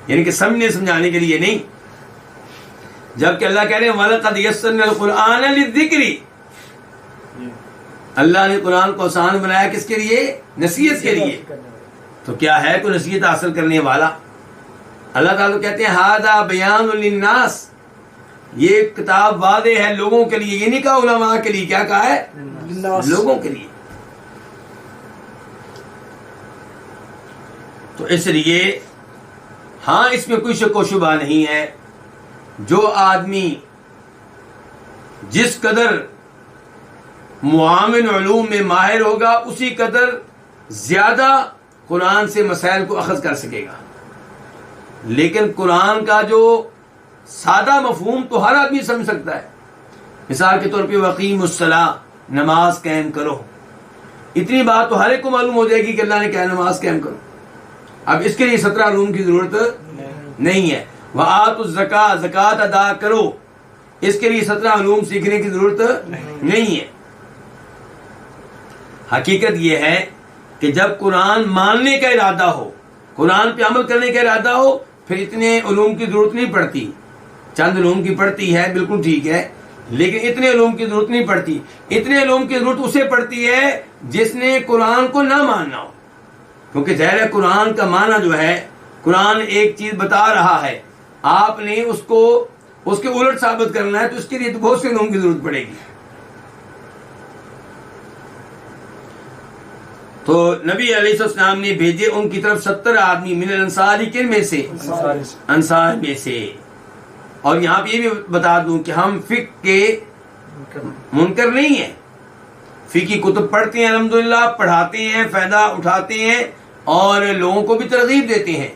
یعنی کہ سمجھنے سمجھانے کے لیے نہیں۔ جبکہ اللہ کہہ رہے ہیں وَلَقَدْ يَسَّرْنَا الْقُرْآنَ لِلذِّكْرِ، اللہ نے قرآن کو آسان بنایا کس کے لیے؟ نصیحت کے لیے۔ تو کیا ہے کوئی نصیحت حاصل کرنے والا؟ اللہ تعالیٰ کہتے ہیں ہَذَا بَيَانٌ لِلنَّاسِ، یہ کتاب واضح ہے لوگوں کے لیے، یہ نہیں کہا علماء کے لیے، کیا کہا ہے؟ لوگوں کے لیے۔ تو اس لیے ہاں اس میں کوئی شک و شبہ نہیں ہے، جو آدمی جس قدر معاون علوم میں ماہر ہوگا اسی قدر زیادہ قرآن سے مسائل کو اخذ کر سکے گا۔ لیکن قرآن کا جو سادہ مفہوم تو ہر آدمی سمجھ سکتا ہے۔ مثال کے طور پہ وقیم الصلاۃ، نماز قائم کرو، اتنی بات تو ہر ایک کو معلوم ہو جائے گی کہ اللہ نے کہا نماز قائم کرو۔ اب اس کے لیے 17 علوم کی ضرورت نہیں ہے۔ وآتوا الزکاۃ، زکوٰۃ ادا کرو، اس کے لیے 17 علوم سیکھنے کی ضرورت نہیں ہے۔ حقیقت یہ ہے کہ جب قرآن ماننے کا ارادہ ہو، قرآن پہ عمل کرنے کا ارادہ ہو، پھر اتنے علوم کی ضرورت نہیں پڑتی۔ چند علوم کی پڑتی ہے، بالکل ٹھیک ہے، لیکن اتنے علوم کی ضرورت نہیں پڑتی۔ اتنے علوم کی ضرورت اسے پڑتی ہے جس نے قرآن کو نہ ماننا ہو، کیونکہ ظاہر ہے قرآن کا معنی جو ہے، قرآن ایک چیز بتا رہا ہے، آپ نے اس کو اس کے الٹ ثابت کرنا ہے، تو اس کے لیے تو بہت سے علوم کی ضرورت پڑے گی۔ تو نبی علیہ السلام نے بھیجے ان کی طرف 70 آدمی من الانصار، کن میں سے؟ انصار میں سے۔ اور یہاں پہ یہ بھی بتا دوں کہ ہم فقہ کے منکر نہیں ہیں، فقہ کی کتب پڑھتے ہیں، الحمدللہ پڑھاتے ہیں، فائدہ اٹھاتے ہیں اور لوگوں کو بھی ترغیب دیتے ہیں،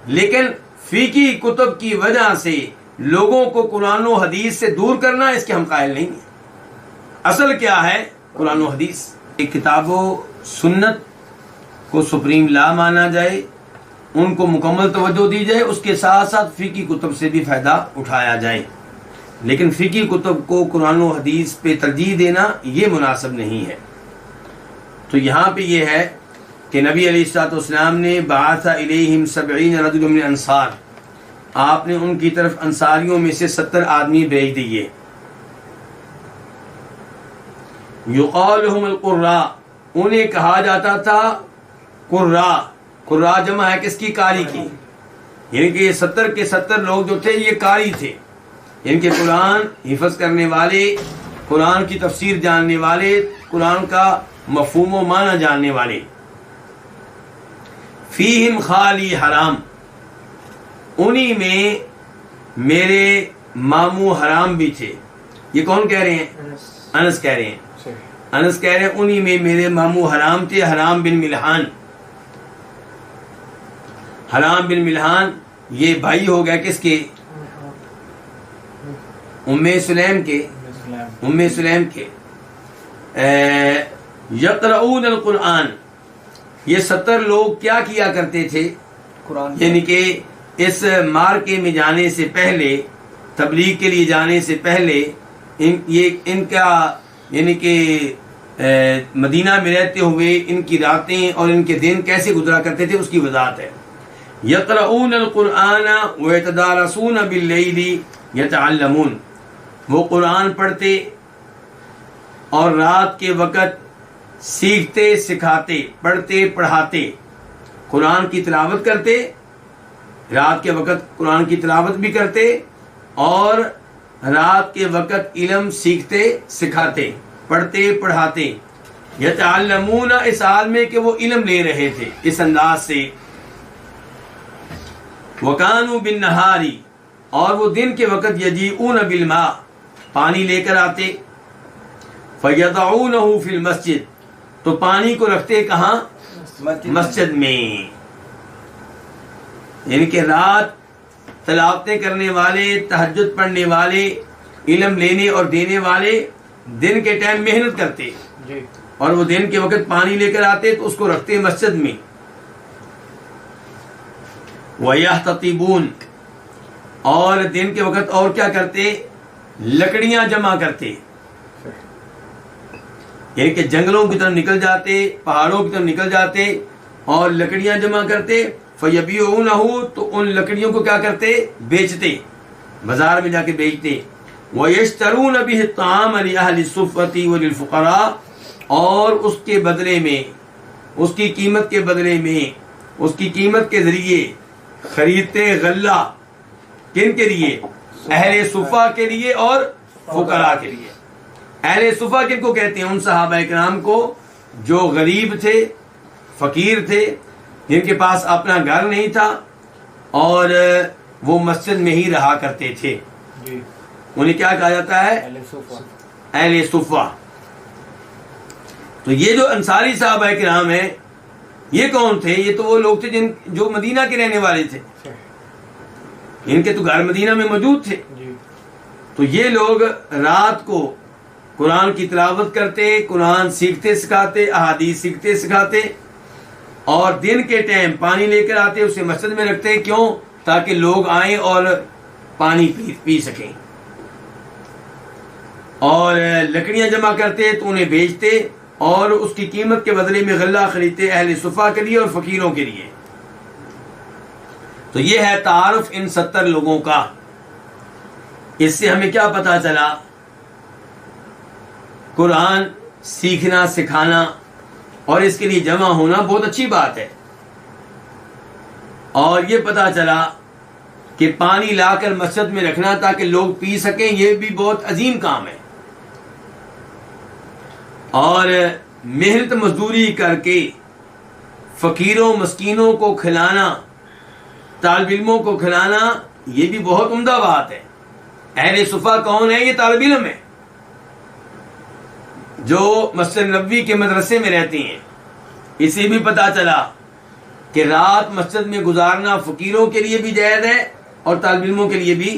لیکن فقہ کتب کی وجہ سے لوگوں کو قرآن و حدیث سے دور کرنا، اس کے ہم قائل نہیں ہیں۔ اصل کیا ہے؟ قرآن و حدیث۔ کتاب و سنت کو سپریم لا مانا جائے، ان کو مکمل توجہ دی جائے، اس کے ساتھ ساتھ فقہی کتب سے بھی فائدہ اٹھایا جائے، لیکن فقہی کتب کو قرآن و حدیث پہ ترجیح دینا یہ مناسب نہیں ہے۔ تو یہاں پہ یہ ہے کہ نبی علیہ الصلوۃ والسلام نے بعث الیہم 70 رجلا من انصار، آپ نے ان کی طرف انصاریوں میں سے 70 آدمی بھیج دیے۔ یقال لهم القراء، انہیں کہا جاتا تھا قراء۔ قراء جمع ہے کس کی؟ قاری کی، یعنی کہ یہ 70 کے 70 لوگ جو تھے یہ قاری تھے، یعنی کہ قرآن حفظ کرنے والے، قرآن کی تفسیر جاننے والے، قرآن کا مفہوم و معنی جاننے والے۔ فیہم خالی حرام، انہی میں میرے ماموں حرام بھی تھے۔ یہ کون کہہ رہے ہیں؟ انس کہہ رہے ہیں۔ انس کہہ رہے ہیں انہی میں میرے ماموں حرام تھے، حرام بن ملحان۔ حرام بن ملحان یہ بھائی ہو گیا کس کے؟ ام سلیم کے۔ ام سلیم کے۔ یقرؤون القرآن، یہ 70 لوگ کیا کیا کرتے تھے؟ قرآن، یعنی کہ اس مارکے میں جانے سے پہلے، تبلیغ کے لیے جانے سے پہلے ان کا یعنی کہ مدینہ میں رہتے ہوئے ان کی راتیں اور ان کے دن کیسے گزرا کرتے تھے اس کی وضاحت ہے۔ یقرؤون القرآن ویتدارسون باللیل یتعلمون، وہ قرآن پڑھتے اور رات کے وقت سیکھتے سکھاتے، پڑھتے پڑھاتے، قرآن کی تلاوت کرتے، رات کے وقت قرآن کی تلاوت بھی کرتے اور رات کے وقت علم سیکھتے سکھاتے، پڑھتے پڑھاتے۔ یتعلمون، اس حال میں کہ وہ علم لے رہے تھے اس انداز سے۔ وکانوا بالنہار، اور وہ دن کے وقت یجیئون بالماء، پانی لے کر آتے۔ فیضعونہ فی المسجد، تو پانی کو رکھتے کہاں؟ مسجد میں۔ یعنی کہ رات تلاوتیں کرنے والے، تہجد پڑھنے والے، علم لینے اور دینے والے دن کے ٹائم محنت کرتے اور وہ دن کے وقت پانی لے کر آتے تو اس کو رکھتے مسجد میں۔ وَيَحْتَطِبُونَ، اور دن کے وقت اور کیا کرتے؟ لکڑیاں جمع کرتے، یعنی کہ جنگلوں کی طرف نکل جاتے، پہاڑوں کی طرف نکل جاتے اور لکڑیاں جمع کرتے۔ فَيَبِيعُونَهُ، تو ان لکڑیوں کو کیا کرتے؟ بیچتے، بازار میں جا کے بیچتے۔ وَيَشْتَرُونَ بِهِ الطَّعَامَ لِأَهْلِ الصُّفَّةِ وَلِلْفُقَرَاءِ، اور اس کے بدلے میں، اس کی قیمت کے بدلے میں، اس کی قیمت کے ذریعے خریدتے غلہ، کن کے لیے؟ اہل صفہ کے لیے اور فقراء کے لیے۔ اہل صفہ کن کو کہتے ہیں؟ ان صحابہ کرام کو جو غریب تھے، فقیر تھے، جن کے پاس اپنا گھر نہیں تھا اور وہ مسجد میں ہی رہا کرتے تھے، انہیں کیا کہا جاتا ہے؟ اہل صفہ۔ تو یہ جو انصاری صحابہ کرام ہیں یہ کون تھے؟ یہ تو وہ لوگ تھے جو مدینہ کے رہنے والے تھے، ان کے تو گھر مدینہ میں موجود تھے۔ تو یہ لوگ رات کو قرآن کی تلاوت کرتے، قرآن سیکھتے سکھاتے، احادیث سیکھتے سکھاتے، اور دن کے ٹائم پانی لے کر آتے، اسے مسجد میں رکھتے۔ کیوں؟ تاکہ لوگ آئیں اور پانی پی سکیں۔ اور لکڑیاں جمع کرتے تو انہیں بیچتے اور اس کی قیمت کے بدلے میں غلہ خریدتے اہل صفہ کے لیے اور فقیروں کے لیے۔ تو یہ ہے تعارف ان 70 لوگوں کا۔ اس سے ہمیں کیا پتا چلا؟ قرآن سیکھنا سکھانا اور اس کے لیے جمع ہونا بہت اچھی بات ہے، اور یہ پتا چلا کہ پانی لا کر مسجد میں رکھنا تاکہ لوگ پی سکیں، یہ بھی بہت عظیم کام ہے۔ اور محنت مزدوری کر کے فقیروں مسکینوں کو کھلانا، طالب علموں کو کھلانا، یہ بھی بہت عمدہ بات ہے۔ اہل صفا کون ہے؟ یہ طالب علم ہے جو مسجد نبوی کے مدرسے میں رہتے ہیں۔ اسے بھی پتا چلا کہ رات مسجد میں گزارنا فقیروں کے لیے بھی جائز ہے اور طالب علموں کے لیے بھی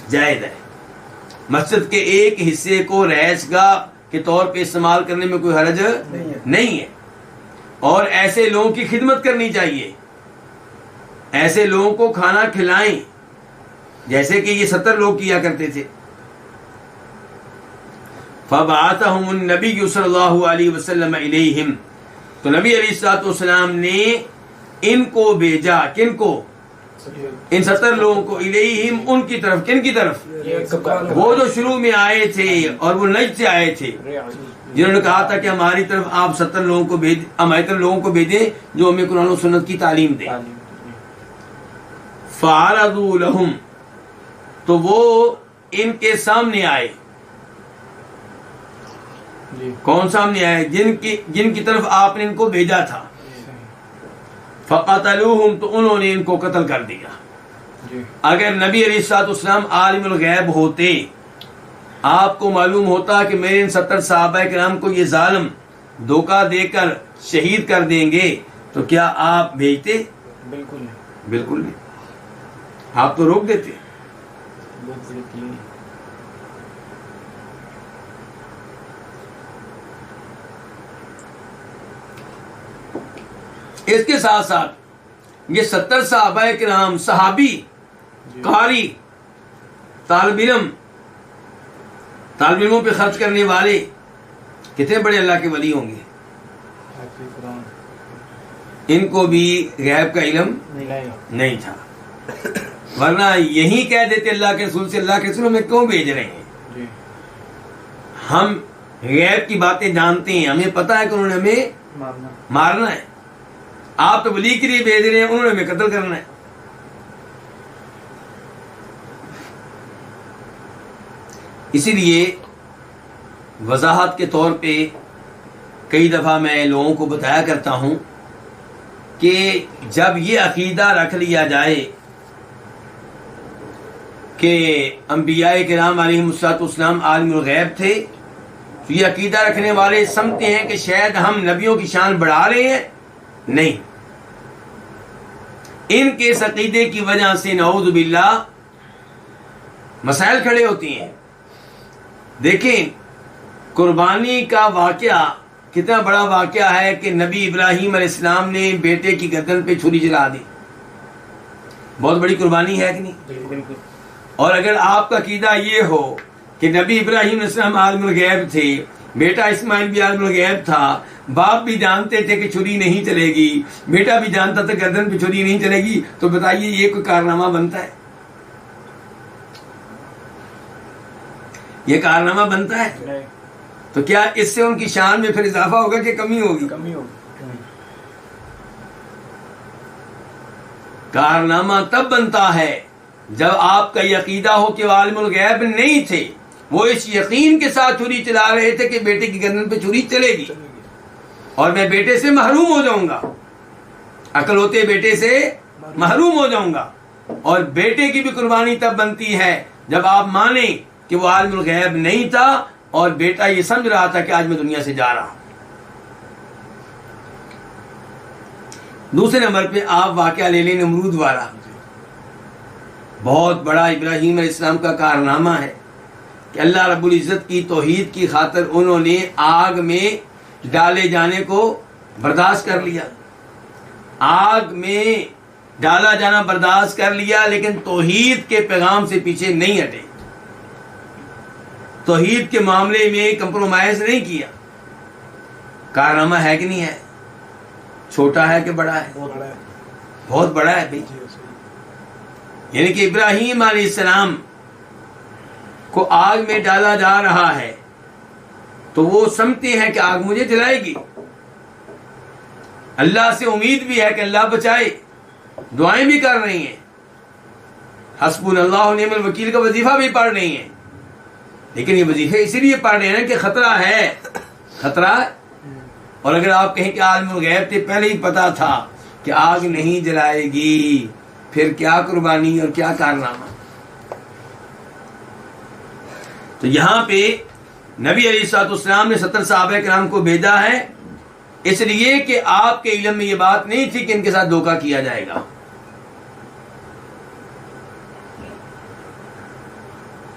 جائز ہے۔ مسجد کے ایک حصے کو رہائش گاہ کے طور پہ استعمال کرنے میں کوئی حرج نہیں ہے، اور ایسے لوگوں کی خدمت کرنی چاہیے، ایسے لوگوں کو کھانا کھلائیں جیسے کہ یہ 70 لوگ کیا کرتے تھے۔ فَبَعَثَهُمُ النَّبِيُّ صلی اللہ علیہ وسلم الیہم، تو نبی علیہ الصلوۃ والسلام نے ان کو بھیجا، کن کو؟ ان 70 لوگوں کو، الیہم ان کی طرف، کن کی طرف؟ وہ جو شروع میں آئے تھے اور وہ نجد سے آئے تھے، جنہوں نے کہا تھا کہ ہماری طرف آپ 70 لوگوں کو بھیج، ہماری طرف لوگوں کو بھیجیں جو ہمیں قرآن و سنت کی تعلیم دیں۔ فَعَرَضُوا لَهُمْ، تو وہ ان کے سامنے آئے۔ کون سامنے آئے؟ جن کی طرف آپ نے ان کو بھیجا تھا۔ فَقَتَلُوهُمْ، تو انہوں نے ان کو قتل کر دیا۔ اگر نبی علیہ الصلوۃ والسلام عالم الغیب ہوتے، آپ کو معلوم ہوتا کہ میرے ان 70 صحابہ کرام کو یہ ظالم دھوکہ دے کر شہید کر دیں گے، تو کیا آپ بھیجتے؟ بالکل نہیں، بالکل نہیں، آپ تو روک دیتے۔ اس کے ساتھ ساتھ یہ 70 صحابہ کرام، صحابی، قاری، طالب علموں پہ خرچ کرنے والے، کتنے بڑے اللہ کے ولی ہوں گے۔ ان کو بھی غیب کا علم نہیں تھا، ورنہ یہی کہہ دیتے اللہ کے رسول سے، اللہ کے رسول ہمیں کیوں بھیج رہے ہیں؟ ہم غیب کی باتیں جانتے ہیں، ہمیں پتا ہے کہ انہوں نے ہمیں مارنا ہے، آپ تو ولی کے لیے بھیج رہے ہیں، انہوں نے ہمیں قتل کرنا ہے۔ اسی لیے وضاحت کے طور پہ کئی دفعہ میں لوگوں کو بتایا کرتا ہوں کہ جب یہ عقیدہ رکھ لیا جائے کہ انبیاء کرام علیہم الصلوۃ والسلام عالم الغیب تھے، تو یہ عقیدہ رکھنے والے سمجھتے ہیں کہ شاید ہم نبیوں کی شان بڑھا رہے ہیں۔ نہیں، ان کے اس عقیدے کی وجہ سے نعوذ باللہ مسائل کھڑے ہوتے ہیں۔ دیکھیں قربانی کا واقعہ کتنا بڑا واقعہ ہے کہ نبی ابراہیم علیہ السلام نے بیٹے کی گردن پہ چھری چلا دی، بہت بڑی قربانی ہے کہ نہیں؟ اور اگر آپ کا عقیدہ یہ ہو کہ نبی ابراہیم علیہ السلام عالم الغیب تھے، بیٹا اسماعیل بھی عالم الغیب تھا، باپ بھی جانتے تھے کہ چھری نہیں چلے گی، بیٹا بھی جانتا تھا گردن پہ چھری نہیں چلے گی، تو بتائیے یہ کوئی کارنامہ بنتا ہے؟ یہ کارنامہ بنتا ہے؟ تو کیا اس سے ان کی شان میں پھر اضافہ ہوگا کہ کمی ہوگی؟ کارنامہ تب بنتا ہے جب آپ کا یہ عقیدہ ہو کہ وہ عالم الغیب نہیں تھے، وہ اس یقین کے ساتھ چھری چلا رہے تھے کہ بیٹے کی گردن پہ چھری چلے گی اور میں بیٹے سے محروم ہو جاؤں گا، عقل ہوتے بیٹے سے محروم ہو جاؤں گا۔ اور بیٹے کی بھی قربانی تب بنتی ہے جب آپ مانیں کہ وہ عالم الغیب نہیں تھا اور بیٹا یہ سمجھ رہا تھا کہ آج میں دنیا سے جا رہا ہوں۔ دوسرے نمبر پہ آپ واقعہ لے لیں نمرود والا، بہت بڑا ابراہیم علیہ السلام کا کارنامہ ہے کہ اللہ رب العزت کی توحید کی خاطر انہوں نے آگ میں ڈالے جانے کو برداشت کر لیا، آگ میں ڈالا جانا برداشت کر لیا، لیکن توحید کے پیغام سے پیچھے نہیں ہٹے، توحید کے معاملے میں کمپرومائز نہیں کیا۔ کارنامہ ہے کہ نہیں ہے؟ چھوٹا ہے کہ بڑا ہے؟ بہت بڑا ہے بھائی۔ یعنی کہ ابراہیم علیہ السلام کو آگ میں ڈالا جا رہا ہے تو وہ سمجھتے ہیں کہ آگ مجھے جلائے گی، اللہ سے امید بھی ہے کہ اللہ بچائے، دعائیں بھی کر رہی ہیں، حسبنا اللہ و نعم الوکیل کا وظیفہ بھی پڑھ رہی ہیں، لیکن یہ وظیفے اسی لیے پڑھ رہے ہیں کہ خطرہ ہے، خطرہ اور اگر آپ کہیں کہ عالم الغیب تھے، پہلے ہی پتا تھا کہ آگ نہیں جلائے گی، پھر کیا قربانی اور کیا کارنامہ۔ تو یہاں پہ نبی علیہ الصلوۃ والسلام نے 70 صحابہ کرام کو بھیجا ہے اس لیے کہ آپ کے علم میں یہ بات نہیں تھی کہ ان کے ساتھ دھوکہ کیا جائے گا۔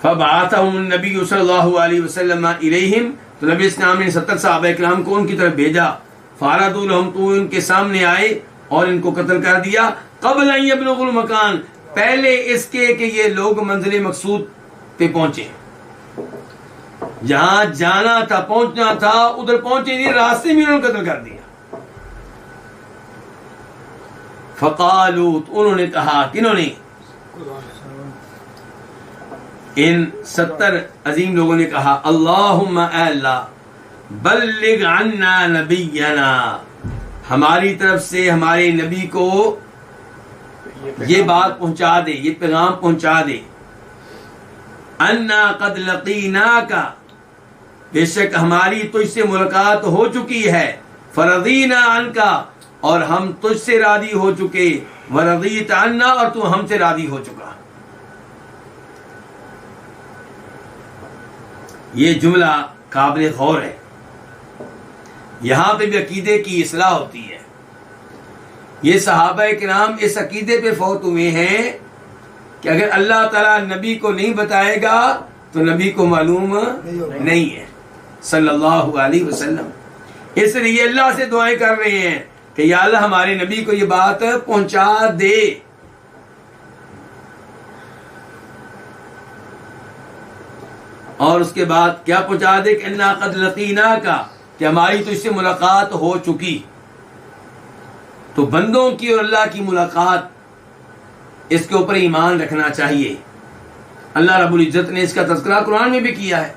فبعثهم النبی صلی اللہ علیہ وسلم الیہم، تو نبی اسلام نے 70 صحابہ کرام کو ان کی طرف بھیجا۔ فارادوا لهم، تو ان کے سامنے آئے اور ان کو قتل کر دیا۔ قبل ان یبلغوا المکان، پہلے اس کے کہ یہ لوگ منزل مقصود پہ پہنچے، جہاں جانا تھا پہنچنا تھا ادھر پہنچے نہیں، راستے میں انہوں نے قتل کر دیا۔ فقالوا، تو انہوں نے کہا، کنہوں نے؟ ان 70 عظیم لوگوں نے کہا، اللہم اے اللہ، بلغ عنا نبینا، ہماری طرف سے ہمارے نبی کو یہ بات پہنچا دے، یہ پیغام پہنچا دے، انا قد لقیناک، بے شک ہماری تجھ سے ملاقات ہو چکی ہے، فرضینا عنک، اور ہم تجھ سے راضی ہو چکے، ورضیت عنا، اور تو ہم سے راضی ہو چکا۔ یہ جملہ قابل غور ہے، یہاں پہ بھی عقیدے کی اصلاح ہوتی ہے۔ یہ صحابہ کرام اس عقیدے پہ فوت ہوئے ہیں کہ اگر اللہ تعالیٰ نبی کو نہیں بتائے گا تو نبی کو معلوم نہیں ہے صلی اللہ علیہ وسلم، اس لیے اللہ سے دعائیں کر رہے ہیں کہ یا اللہ ہمارے نبی کو یہ بات پہنچا دے۔ اور اس کے بعد کیا پہنچا دے کہ انا قد لقیناک، کہ ہماری تو اس سے ملاقات ہو چکی۔ تو بندوں کی اور اللہ کی ملاقات، اس کے اوپر ایمان رکھنا چاہیے۔ اللہ رب العزت نے اس کا تذکرہ قرآن میں بھی کیا ہے،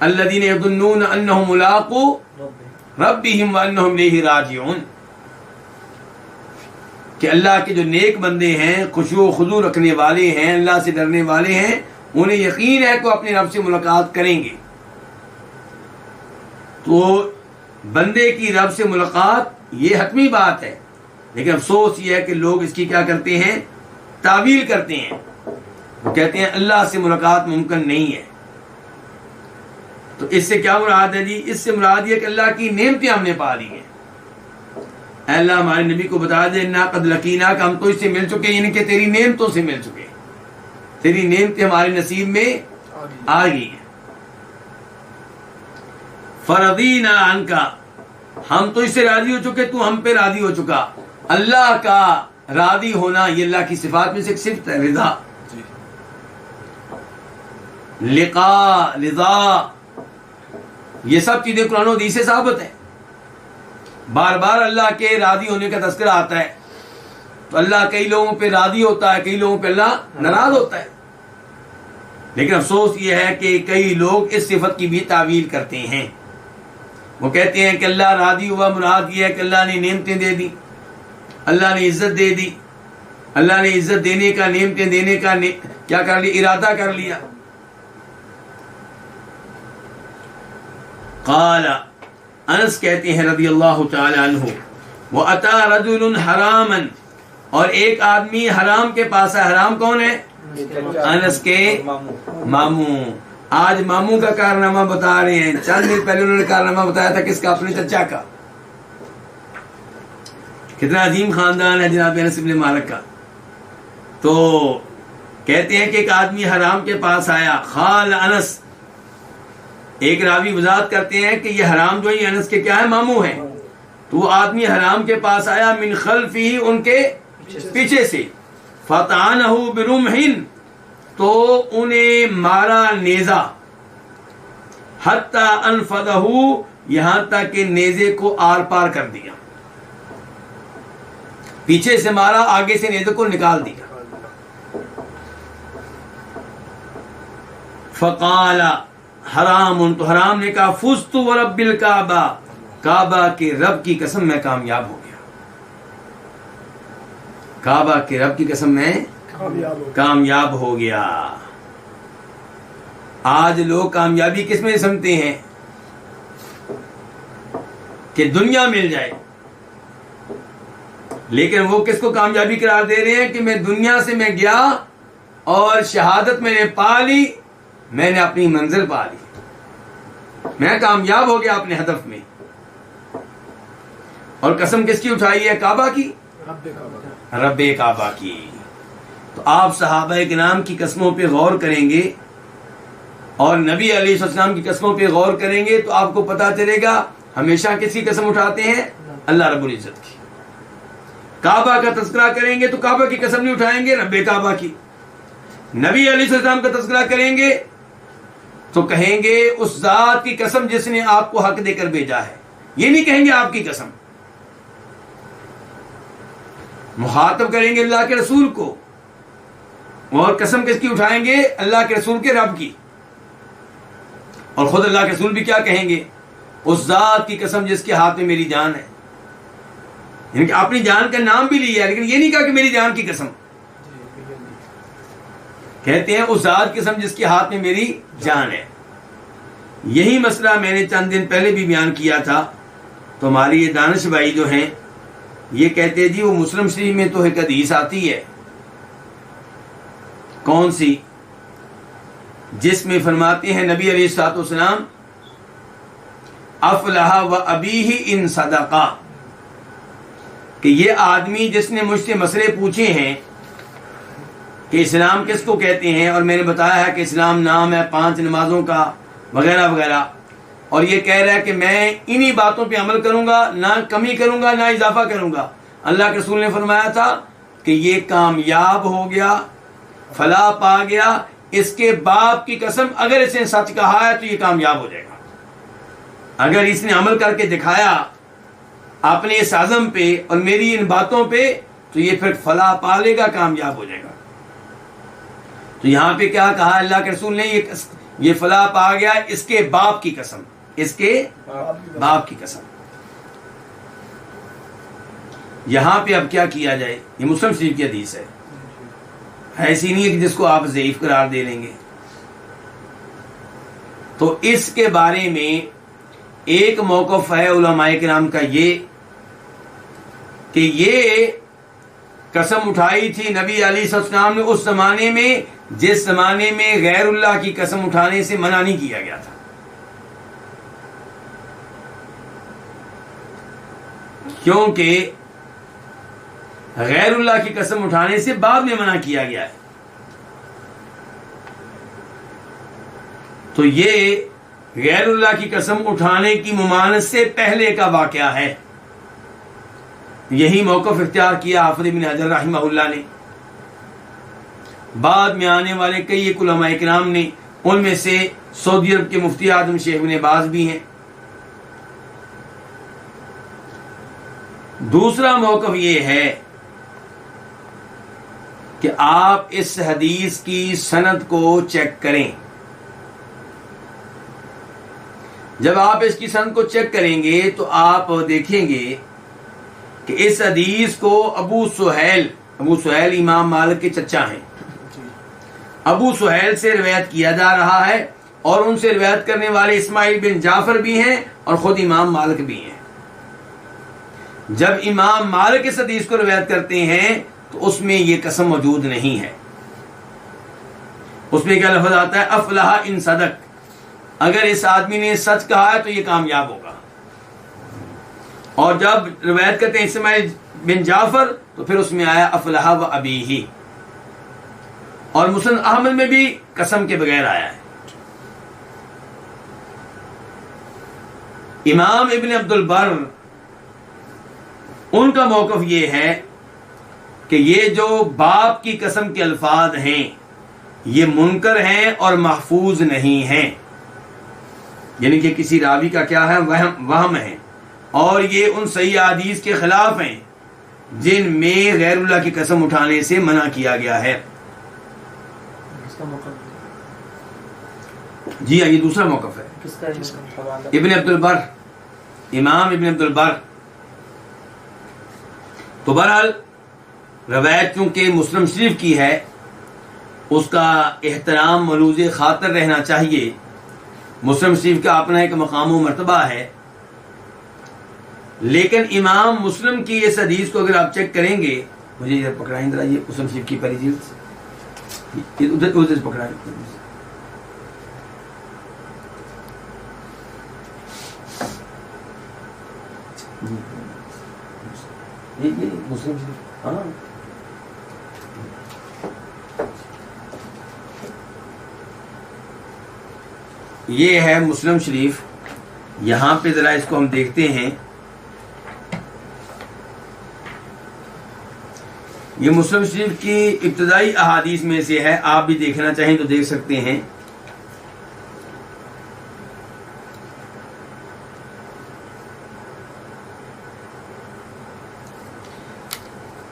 الذین یظنون انہم ملاقو ربہم وانہم الیہ راجعون، کہ اللہ کے جو نیک بندے ہیں، خشوع و خضوع رکھنے والے ہیں، اللہ سے ڈرنے والے ہیں، انہیں یقین ہے کہ وہ اپنے رب سے ملاقات کریں گے۔ تو بندے کی رب سے ملاقات یہ حتمی بات ہے، لیکن افسوس یہ ہے کہ لوگ اس کی کیا کرتے ہیں؟ تعویل کرتے ہیں، وہ کہتے ہیں اللہ سے ملاقات ممکن نہیں ہے۔ تو اس سے کیا مراد ہے جی؟ اس سے مراد یہ کہ اللہ کی نعمتیں ہم نے پا لی ہیں۔ اے اللہ ہمارے نبی کو بتا دے، انا قد لقیناک، ہم تو اس سے مل چکے، یعنی کہ تیری نعمتوں سے مل چکے، تیری نعمتیں ہمارے نصیب میں آ گئی ہیں۔ فرضینا عنک، ہم تو اس سے راضی ہو چکے، تو ہم پہ راضی ہو چکا۔ اللہ کا راضی ہونا یہ اللہ کی صفات میں سے ایک صفت ہے، رضا، لقاء، رضا، یہ سب چیزیں قرآن و حدیث سے ثابت ہیں۔ بار بار اللہ کے راضی ہونے کا تذکرہ آتا ہے، تو اللہ کئی لوگوں پہ راضی ہوتا ہے، کئی لوگوں پہ اللہ ناراض ہوتا ہے۔ لیکن افسوس یہ ہے کہ کئی لوگ اس صفت کی بھی تعویل کرتے ہیں، وہ کہتے ہیں کہ اللہ راضی ہوا، مراد یہ ہے کہ اللہ نے نعمتیں دے دی، اللہ نے عزت دے دی، اللہ نے عزت دینے کا، نعمتیں دینے کا کیا کر لیا؟ ارادہ کر لیا۔ قال، انس کہتے ہیں رضی اللہ تعالی عنہ، وَأَتَى رَجُلٌ حَرَامًا، اور ایک آدمی حرام کے پاس ہے۔ حرام کون ہے؟ انس کے ماموں۔ آج ماموں کا کارنامہ بتا رہے ہیں، چند دن پہلے انہوں نے کارنامہ بتایا تھا کس کا؟ اپنے چچا کا۔ کتنا عظیم خاندان ہے جناب انس بن مالک کا۔ تو کہتے ہیں کہ ایک آدمی حرام کے پاس آیا، خال انس، ایک راوی وضاحت کرتے ہیں کہ یہ حرام جو ہے یہ انس کے کیا ہے؟ ماموں ہیں۔ تو وہ آدمی حرام کے پاس آیا، من خلفہ، ان کے پیچھے سے، فطعنہ برمح، تو انہیں مارا نیزہ، حتی انفذہ، یہاں تک کہ نیزے کو آر پار کر دیا، پیچھے سے مارا، آگے سے نیزے کو نکال دیا۔ فقال حرام، تو حرام نے کہا، فزت ورب الکعبہ، کعبہ کے رب کی قسم میں کامیاب ہو گیا، کعبہ کے رب کی قسم میں کامیاب ہو گیا۔ آج لوگ کامیابی کس میں سمجھتے ہیں؟ کہ دنیا مل جائے، لیکن وہ کس کو کامیابی قرار دے رہے ہیں کہ میں دنیا سے میں گیا اور شہادت میں نے پا لی، میں نے اپنی منزل پا لی، میں کامیاب ہو گیا اپنے ہدف میں۔ اور قسم کس کی اٹھائی ہے؟ کعبہ کی، رب کعبہ کی۔ تو آپ صحابہ کرام کی قسموں پہ غور کریں گے اور نبی علیہ السلام کی قسموں پہ غور کریں گے تو آپ کو پتا چلے گا ہمیشہ کس کی قسم اٹھاتے ہیں؟ اللہ رب العزت کی۔ کعبہ کا تذکرہ کریں گے تو کعبہ کی قسم نہیں اٹھائیں گے، رب کعبہ کی۔ نبی علیہ السلام کا تذکرہ کریں گے تو کہیں گے اس ذات کی قسم جس نے آپ کو حق دے کر بھیجا ہے، یہ نہیں کہیں گے آپ کی قسم۔ مخاطب کریں گے اللہ کے رسول کو، اور قسم کس کی اٹھائیں گے؟ اللہ کے رسول کے رب کی۔ اور خود اللہ کے رسول بھی کیا کہیں گے؟ اس ذات کی قسم جس کے ہاتھ میں میری جان ہے، یعنی کہ اپنی جان کا نام بھی لیا لیکن یہ نہیں کہا کہ میری جان کی قسم، کہتے ہیں اس ذات کی قسم جس کے ہاتھ میں میری جان ہے۔ یہی مسئلہ میں نے چند دن پہلے بھی بیان کیا تھا، تو ہماری یہ دانش بھائی جو ہیں یہ کہتے جی وہ مسلم شریف میں تو ایک حدیث آتی ہے، کون سی؟ جس میں فرماتے ہیں نبی علیہ الصلوۃ والسلام افلح و ابیہ ان صدقہ، کہ یہ آدمی جس نے مجھ سے مسئلے پوچھے ہیں کہ اسلام کس کو کہتے ہیں، اور میں نے بتایا ہے کہ اسلام نام ہے 5 نمازوں کا وغیرہ وغیرہ، اور یہ کہہ رہا ہے کہ میں انہی باتوں پہ عمل کروں گا، نہ کمی کروں گا نہ اضافہ کروں گا۔ اللہ کے رسول نے فرمایا تھا کہ یہ کامیاب ہو گیا، فلاح پا گیا، اس کے باپ کی قسم اگر اس نے سچ کہا ہے تو یہ کامیاب ہو جائے گا۔ اگر اس نے عمل کر کے دکھایا اپنے اس عزم پہ اور میری ان باتوں پہ تو یہ پھر فلاح پا لے گا، کامیاب ہو جائے گا۔ تو یہاں پہ کیا کہا اللہ کے رسول نے؟ یہ فلاح پا گیا اس کے باپ کی قسم، اس کے باپ کی قسم۔ یہاں پہ اب کیا کیا جائے؟ یہ مسلم شریف کی حدیث ہے، ایسی نہیں ہے کہ جس کو آپ ضعیف قرار دے لیں گے۔ تو اس کے بارے میں ایک موقف ہے علماء کرام کا یہ کہ یہ قسم اٹھائی تھی نبی علیہ السلام نے اس زمانے میں جس زمانے میں غیر اللہ کی قسم اٹھانے سے منع نہیں کیا گیا تھا، کیونکہ غیر اللہ کی قسم اٹھانے سے بعد میں منع کیا گیا ہے۔ تو یہ غیر اللہ کی قسم اٹھانے کی ممانعت سے پہلے کا واقعہ ہے۔ یہی موقف اختیار کیا حافظ ابن حجر رحمہ اللہ نے، بعد میں آنے والے کئی ایک علماء کرام نے، ان میں سے سعودی عرب کے مفتی اعظم شیخ ابن باز بھی ہیں۔ دوسرا موقف یہ ہے کہ آپ اس حدیث کی سند کو چیک کریں۔ جب آپ اس کی سند کو چیک کریں گے تو آپ دیکھیں گے کہ اس حدیث کو ابو سہیل امام مالک کے چچا ہیں، ابو سہیل سے روایت کیا جا رہا ہے، اور ان سے روایت کرنے والے اسماعیل بن جعفر بھی ہیں اور خود امام مالک بھی ہیں۔ جب امام مالک اس حدیث کو روایت کرتے ہیں تو اس میں یہ قسم موجود نہیں ہے، اس میں کیا لفظ آتا ہے؟ افلح ان صدق، اگر اس آدمی نے سچ کہا ہے تو یہ کامیاب ہوگا۔ اور جب روایت کرتے ہیں اسماعیل بن جعفر تو پھر اس میں آیا افلح و ابیہ، اور مسند احمد میں بھی قسم کے بغیر آیا ہے۔ امام ابن عبد البر ان کا موقف یہ ہے کہ یہ جو باپ کی قسم کے الفاظ ہیں یہ منکر ہیں اور محفوظ نہیں ہیں، یعنی کہ کسی راوی کا کیا ہے؟ وہم ہے، اور یہ ان صحیح حدیث کے خلاف ہیں جن میں غیر اللہ کی قسم اٹھانے سے منع کیا گیا ہے۔ جی ہاں، یہ دوسرا موقف ہے ابن عبد البر، امام ابن عبد البر۔ تو بہرحال روایت چونکہ مسلم شریف کی ہے اس کا احترام ملوز خاطر رہنا چاہیے، مسلم شریف کا اپنا ایک مقام و مرتبہ ہے۔ لیکن امام مسلم کی اس حدیث کو اگر آپ چیک کریں گے، مجھے ادھر پکڑائیں ذرا، یہ مسلم شریف کی پہلی جلد، ادھر پکڑائیں، یہ مسلم شریف، ہاں یہ ہے مسلم شریف. یہاں پہ ذرا اس کو ہم دیکھتے ہیں. یہ مسلم شریف کی ابتدائی احادیث میں سے ہے، آپ بھی دیکھنا چاہیں تو دیکھ سکتے ہیں.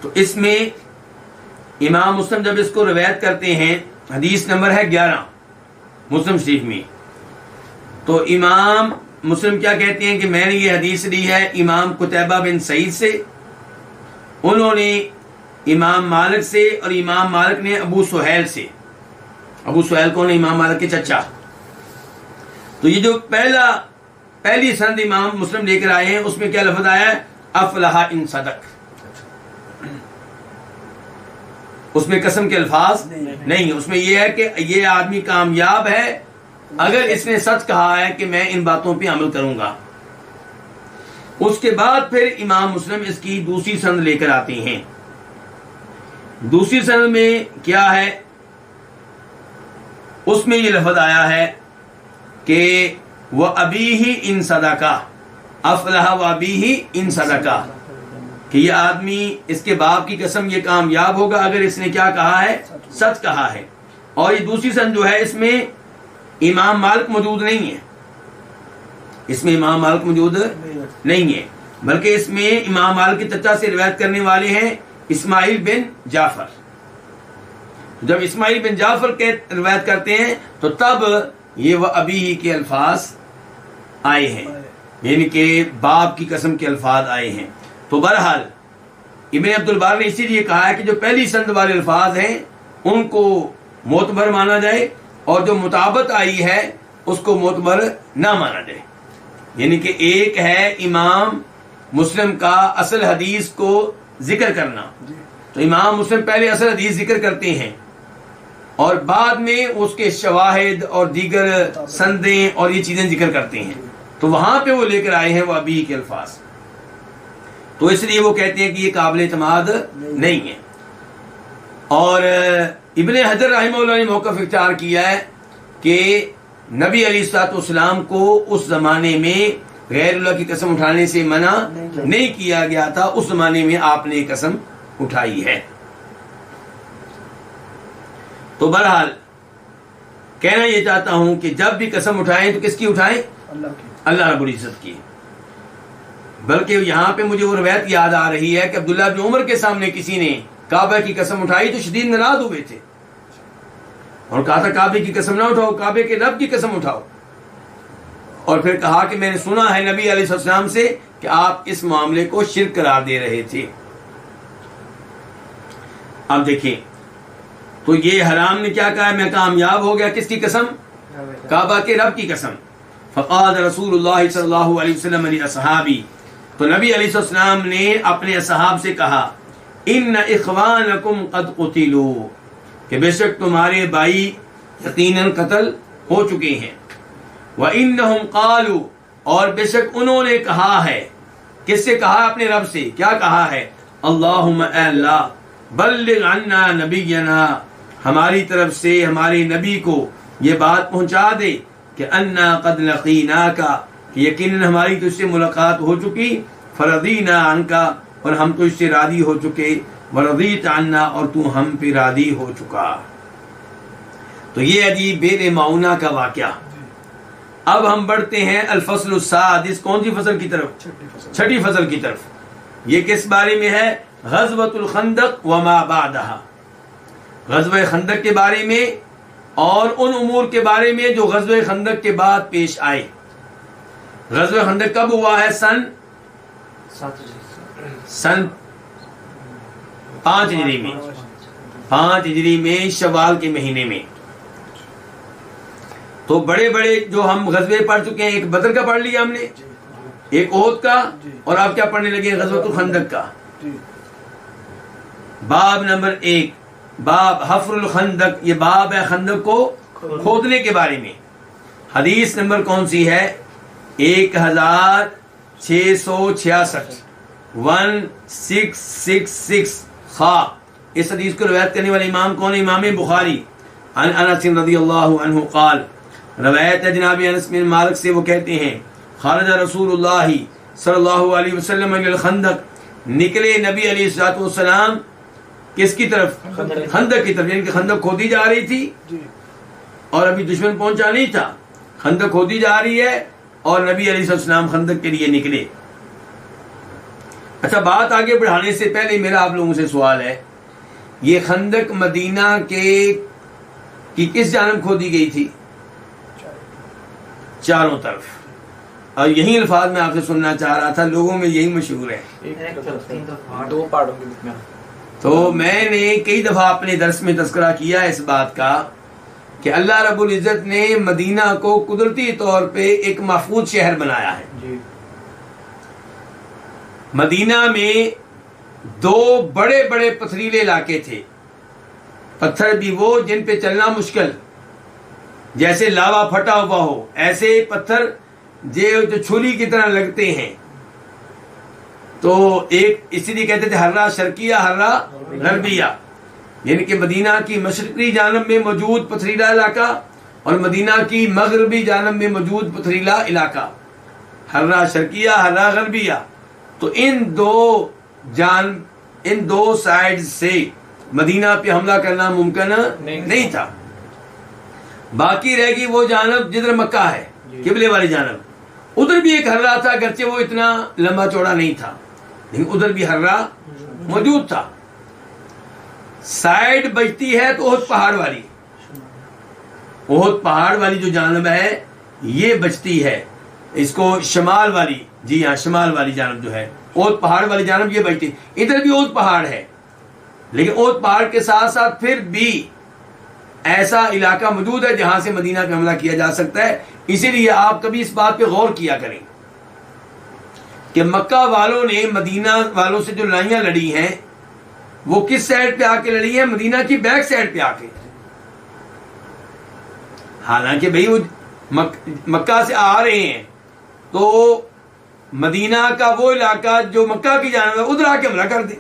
تو اس میں امام مسلم جب اس کو روایت کرتے ہیں، حدیث نمبر ہے 11 مسلم شریف میں، تو امام مسلم کیا کہتے ہیں کہ میں نے یہ حدیث لی ہے امام قتیبہ بن سعید سے، انہوں نے امام مالک سے، اور امام مالک نے ابو سہیل سے. ابو سہیل کون ہے؟ امام مالک کے چچا. تو یہ جو پہلی سند امام مسلم لے کر آئے ہیں، اس میں کیا لفظ آیا ہے؟ افلح ان صدق. اس میں قسم کے الفاظ نہیں، اس میں یہ ہے کہ یہ آدمی کامیاب ہے اگر اس نے سچ کہا ہے کہ میں ان باتوں پہ عمل کروں گا. اس کے بعد پھر امام مسلم اس کی دوسری سند لے کر آتے ہیں. دوسری سند میں کیا ہے؟ اس میں یہ لفظ آیا ہے کہ وہ ابھی ہی ان صدقہ، افلح و ابھی ہی ان صدقہ، کہ یہ آدمی اس کے باپ کی قسم یہ کامیاب ہوگا اگر اس نے کیا کہا ہے؟ سچ کہا ہے. اور یہ دوسری سند جو ہے اس میں امام مالک موجود نہیں ہے، اس میں امام مالک موجود نہیں ہے، بلکہ اس میں امام مالک کے چچا سے روایت کرنے والے ہیں اسماعیل بن جعفر. جب اسماعیل بن جعفر کے روایت کرتے ہیں تو تب یہ وہ ابھی ہی کے الفاظ آئے ہیں، یعنی کہ باپ کی قسم کے الفاظ آئے ہیں. تو بہرحال ابن عبد البر نے اسی لیے کہا ہے کہ جو پہلی سند والے الفاظ ہیں ان کو معتبر مانا جائے، اور جو مطابقت آئی ہے اس کو معتبر نہ مانا جائے. یعنی کہ ایک ہے امام مسلم کا اصل حدیث کو ذکر کرنا، تو امام مسلم پہلے اصل حدیث ذکر کرتے ہیں اور بعد میں اس کے شواہد اور دیگر سندیں اور یہ چیزیں ذکر کرتے ہیں. تو وہاں پہ وہ لے کر آئے ہیں وہ ابھی کے الفاظ، تو اس لیے وہ کہتے ہیں کہ یہ قابل اعتماد نہیں ہے. اور ابن حجر رحمہ اللہ نے موقف اختیار کیا ہے کہ نبی علیہ الصلوۃ والسلام کو اس زمانے میں غیر اللہ کی قسم اٹھانے سے منع نہیں کیا گیا تھا، اس زمانے میں آپ نے قسم اٹھائی ہے. تو بہرحال کہنا یہ چاہتا ہوں کہ جب بھی قسم اٹھائیں تو کس کی اٹھائیں؟ اللہ رب العزت کی. بلکہ یہاں پہ مجھے وہ روایت یاد آ رہی ہے کہ عبداللہ بن عمر کے سامنے کسی نے کعبہ کی قسم اٹھائی تو شدید ناراض ہوئے تھے اور کہا تھا کعبے کی قسم نہ اٹھاؤ، کعبے کے رب کی قسم اٹھاؤ. اور پھر کہا کہ میں نے سنا ہے نبی علیہ السلام سے کہ آپ اس معاملے کو شرک قرار دے رہے تھے. اب دیکھیں تو یہ حرام نے کیا کہا ہے؟ میں کامیاب ہو گیا. کس کی قسم؟ کعبہ کے رب کی قسم. فقال رسول اللہ صلی اللہ علیہ وسلم علی اصحابی، تو نبی علیہ السلام نے اپنے اصحاب سے کہا ان اخوانکم قد قتلوا، کہ بے شک تمہارے بھائی یقیناً قتل ہو چکے ہیں. وانہم قالوا، اور بے شک انہوں نے کہا ہے. کس سے کہا؟ اپنے رب سے. کیا کہا ہے؟ اللہم اے اللہ بلغ عنا نبینا، ہماری طرف سے ہمارے نبی کو یہ بات پہنچا دے کہ انا قد لقیناکا، کہ یقیناً ہماری تجھ سے ملاقات ہو چکی. فرضینا عنکا، اور ہم تو اس سے راضی ہو چکے. ورضیت عنا، اور تو ہم پہ راضی ہو چکا. تو یہ عجیب بیر معونہ کا واقعہ. اب ہم بڑھتے ہیں الفصل السادس. کون سی فصل کی طرف؟ چھٹی فصل کی طرف. یہ کس بارے میں ہے؟ غزوۃ الخندق وما بعدہا، غزوہ خندق کے بارے میں اور ان امور کے بارے میں جو غزوہ خندق کے بعد پیش آئے. غزوہ خندق کب ہوا ہے؟ سن 5 ہجری میں، 5 ہجری میں شوال کے مہینے میں. تو بڑے بڑے جو ہم غزوے پڑھ چکے ہیں، ایک بدر کا پڑھ لیا ہم نے، ایک احد کا اور آپ کیا پڑھنے لگے غزوۃ الخندق کا. باب نمبر 1 باب حفر الخندق، یہ باب ہے خندق کو کھودنے کے بارے میں. حدیث نمبر کون سی ہے؟ 1666 1666 خا. اس حدیث کو روایت کرنے والے امام کون ہے؟ امام بخاری. عن انس رضی اللہ عنہ قال، روایت ہے جناب انس بن مالک سے، وہ کہتے ہیں خرج رسول اللہ صلی اللہ علیہ وسلم الی الخندق، نکلے نبی علیہ الصلوۃ والسلام کس کی طرف؟ خندق کی طرف. یعنی کہ خندق کھودی جا رہی تھی اور ابھی دشمن پہنچا نہیں تھا. خندق کھودی جا رہی ہے اور نبی علیہ السلام خندق کے لیے نکلے. اچھا، بات آگے بڑھانے سے پہلے میرا آپ لوگوں سے سوال ہے، یہ خندق مدینہ کی کس جانب کھودی گئی تھی؟ چاروں طرف. اور یہی الفاظ میں آپ سے سننا چاہ رہا تھا، لوگوں میں یہی مشہور ہے. دو پہاڑوں کے بیچ میں. تو میں نے کئی دفعہ اپنے درس میں تذکرہ کیا اس بات کا کہ اللہ رب العزت نے مدینہ کو قدرتی طور پہ ایک محفوظ شہر بنایا ہے. مدینہ میں 2 بڑے بڑے پتھریلے علاقے تھے. پتھر بھی وہ جن پہ چلنا مشکل، جیسے لاوا پھٹا ہوا ہو، ایسے پتھر جو چھری کی طرح لگتے ہیں. تو ایک اسی لیے کہتے تھے ہررا شرقیہ ہررا غربیہ، یعنی کہ مدینہ کی مشرقی جانب میں موجود پتھریلا علاقہ اور مدینہ کی مغربی جانب میں موجود پتھریلا علاقہ، ہررا شرقیہ ہررا غربیہ. تو ان دو سائیڈ سے مدینہ پہ حملہ کرنا ممکن نہیں تھا. باقی رہ گئی وہ جانب جدھر مکہ ہے، قبلے والی جانب. ادھر بھی ایک ہررا تھا، اگرچہ وہ اتنا لمبا چوڑا نہیں تھا، لیکن ادھر بھی ہررا موجود تھا. سائیڈ بچتی ہے تو احد پہاڑ والی جو جانب ہے یہ بچتی ہے. اس کو شمال والی، جی ہاں شمال والی جانب جو ہے احد پہاڑ والی جانب یہ بچتی. ادھر بھی احد پہاڑ ہے، لیکن احد پہاڑ کے ساتھ ساتھ پھر بھی ایسا علاقہ موجود ہے جہاں سے مدینہ پہ حملہ کیا جا سکتا ہے. اسی لیے آپ کبھی اس بات پہ غور کیا کریں کہ مکہ والوں نے مدینہ والوں سے جو لڑائیاں لڑی ہیں وہ کس سائڈ پہ آ کے لڑی ہیں؟ مدینہ کی بیک سائڈ پہ آ کے. حالانکہ بھئی وہ مکہ سے آ رہے ہیں تو مدینہ کا وہ علاقہ جو مکہ کی جانب ہے ادھر آ کے حملہ کر دیں.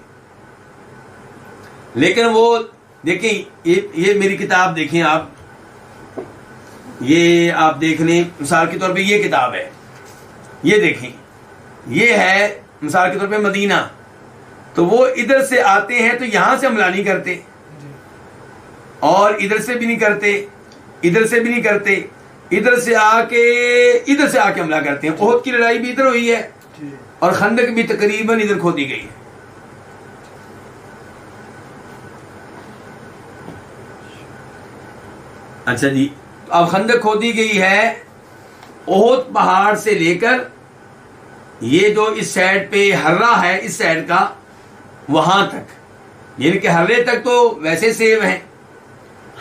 لیکن وہ دیکھیں، یہ میری کتاب دیکھیں آپ، یہ آپ دیکھ لیں مثال کے طور پہ یہ کتاب ہے، یہ دیکھیں، یہ ہے مثال کے طور پہ مدینہ. تو وہ ادھر سے آتے ہیں تو یہاں سے حملہ نہیں کرتے اور ادھر سے بھی نہیں کرتے، ادھر سے بھی نہیں کرتے، ادھر سے آ کے حملہ کرتے ہیں. احد کی لڑائی بھی ادھر ہوئی ہے اور خندق بھی تقریباً ادھر کھودی گئی ہے. اچھا جی، اب خندق کھودی گئی ہے احد پہاڑ سے لے کر یہ جو اس سائڈ پہ ہررا ہے اس سائڈ کا وہاں تک، یعنی کہ ہررے تک تو ویسے سیب ہیں،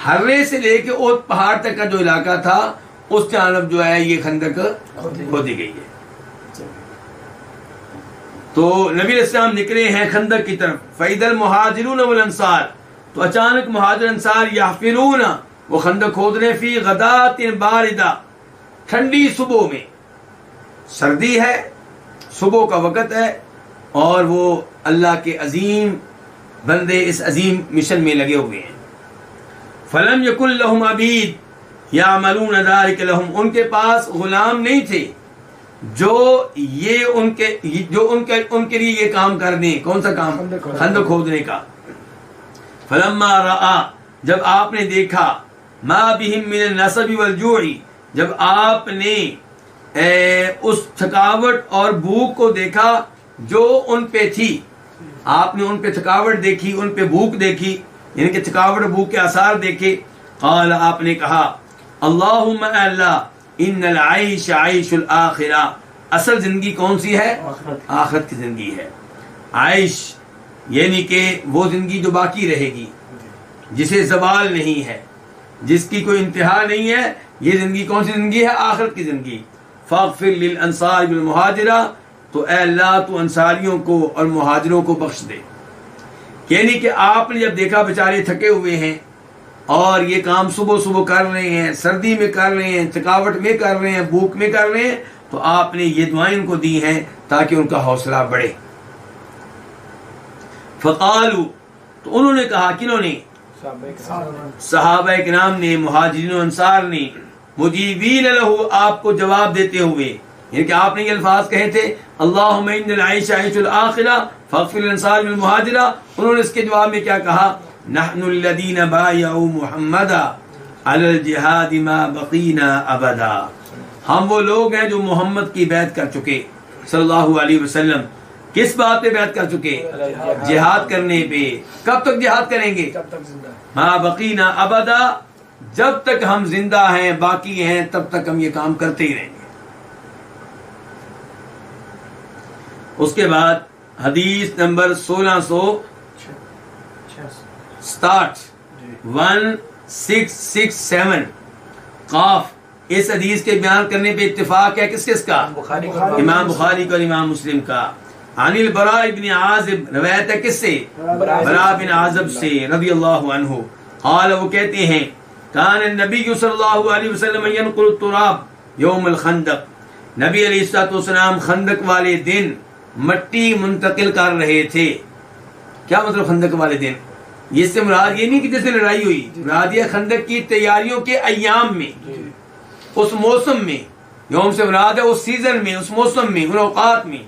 ہررے سے لے کے احد پہاڑ تک کا جو علاقہ تھا اس جانب جو ہے یہ خندق کھودی گئی ہے. تو نبی علیہ السلام نکلے ہیں خندق کی طرف. فَإِذَا الْمُهَاجِرُونَ وَالْأَنصَارُ، تو اچانک مہاجر انصار یحفرون، وہ خندق کھود رہے، فی غدات باردہ، ٹھنڈی صبح میں، سردی ہے، صبح کا وقت ہے اور وہ اللہ کے عظیم بندے اس عظیم مشن میں لگے ہوئے ہیں. فلم یکن لہم عبید یعملون ذلک لہم، ان کے پاس غلام نہیں تھے جو ان کے لیے یہ کام کر دیں. کون سا کام؟ خندق کھودنے کا. فلما رآ، جب آپ نے دیکھا، ما بہم من النصب والجوع، جب آپ نے اس تھکاوٹ اور بھوک کو دیکھا جو ان پہ تھی، آپ نے ان پہ تھکاوٹ دیکھی، ان پہ بھوک دیکھی، یعنی کہ تھکاوٹ اور بھوک کے آثار دیکھے. قال، آپ نے کہا، اللہم اللہ، ان العیش عیش الآخرہ، اصل زندگی کون سی ہے؟ آخرت کی زندگی ہے. عیش یعنی کہ وہ زندگی جو باقی رہے گی، جسے زوال نہیں ہے، جس کی کوئی انتہا نہیں ہے. یہ زندگی کون سی زندگی ہے؟ آخرت کی زندگی. فاغفر للانصار بالمہاجرہ تو اے اللہ تو انصاریوں کو اور مہاجروں کو بخش دے. یعنی کہ آپ نے جب دیکھا بیچارے تھکے ہوئے ہیں اور یہ کام صبح صبح کر رہے ہیں، سردی میں کر رہے ہیں، تھکاوٹ میں کر رہے ہیں، بھوک میں کر رہے ہیں، تو آپ نے یہ دعائیں ان کو دی ہیں تاکہ ان کا حوصلہ بڑھے. فقالوا، تو انہوں نے کہا، کنہوں نے؟ صحابہ کرام نے، مہاجرین و انصار نے، مجیبین لہ، آپ کو جواب دیتے ہوئے، یعنی کہ آپ نے یہ الفاظ کہے تھے اللہم ان العیش عیش الآخرہ فاغفر للانصار والمہاجرہ. انہوں نے اس کے جواب میں کیا کہا؟ نحن الذین بایعوا محمدا علی الجہاد ما بقینا ابدا. ہم وہ لوگ ہیں جو محمد کی بیعت کر چکے صلی اللہ علیہ وسلم. کس بات پہ بیعت کر چکے؟ جہاد کرنے پہ. کب تک جہاد کریں گے؟ ما بقینا ابدا، جب تک ہم زندہ ہیں، باقی ہیں، تب تک ہم یہ کام کرتے ہی رہیں گے. اس کے بعد حدیث نمبر 1667 قاف. اس حدیث کے بیان کرنے پہ اتفاق ہے کس کس کا؟ امام بخاری کا اور امام مسلم کا. عن البراء بن عازب، روایت ہے کس سے؟ براء بن عازب سے رضی اللہ عنہ. قال، وہ کہتے ہیں کان النبی صلی اللہ علیہ وسلم ينقل التراب یوم الخندق. نبی علیہ الصلوۃ والسلام خندق والے دن مٹی منتقل کر رہے تھے. کیا مطلب خندق والے دن؟ اس سے مراد یہ نہیں کہ جیسے لڑائی ہوئی، مراد یہ خندق کی تیاریوں کے ایام میں، اس موسم میں. یوم سے مراد ہے اس سیزن میں، اس موسم میں، ان اوقات میں.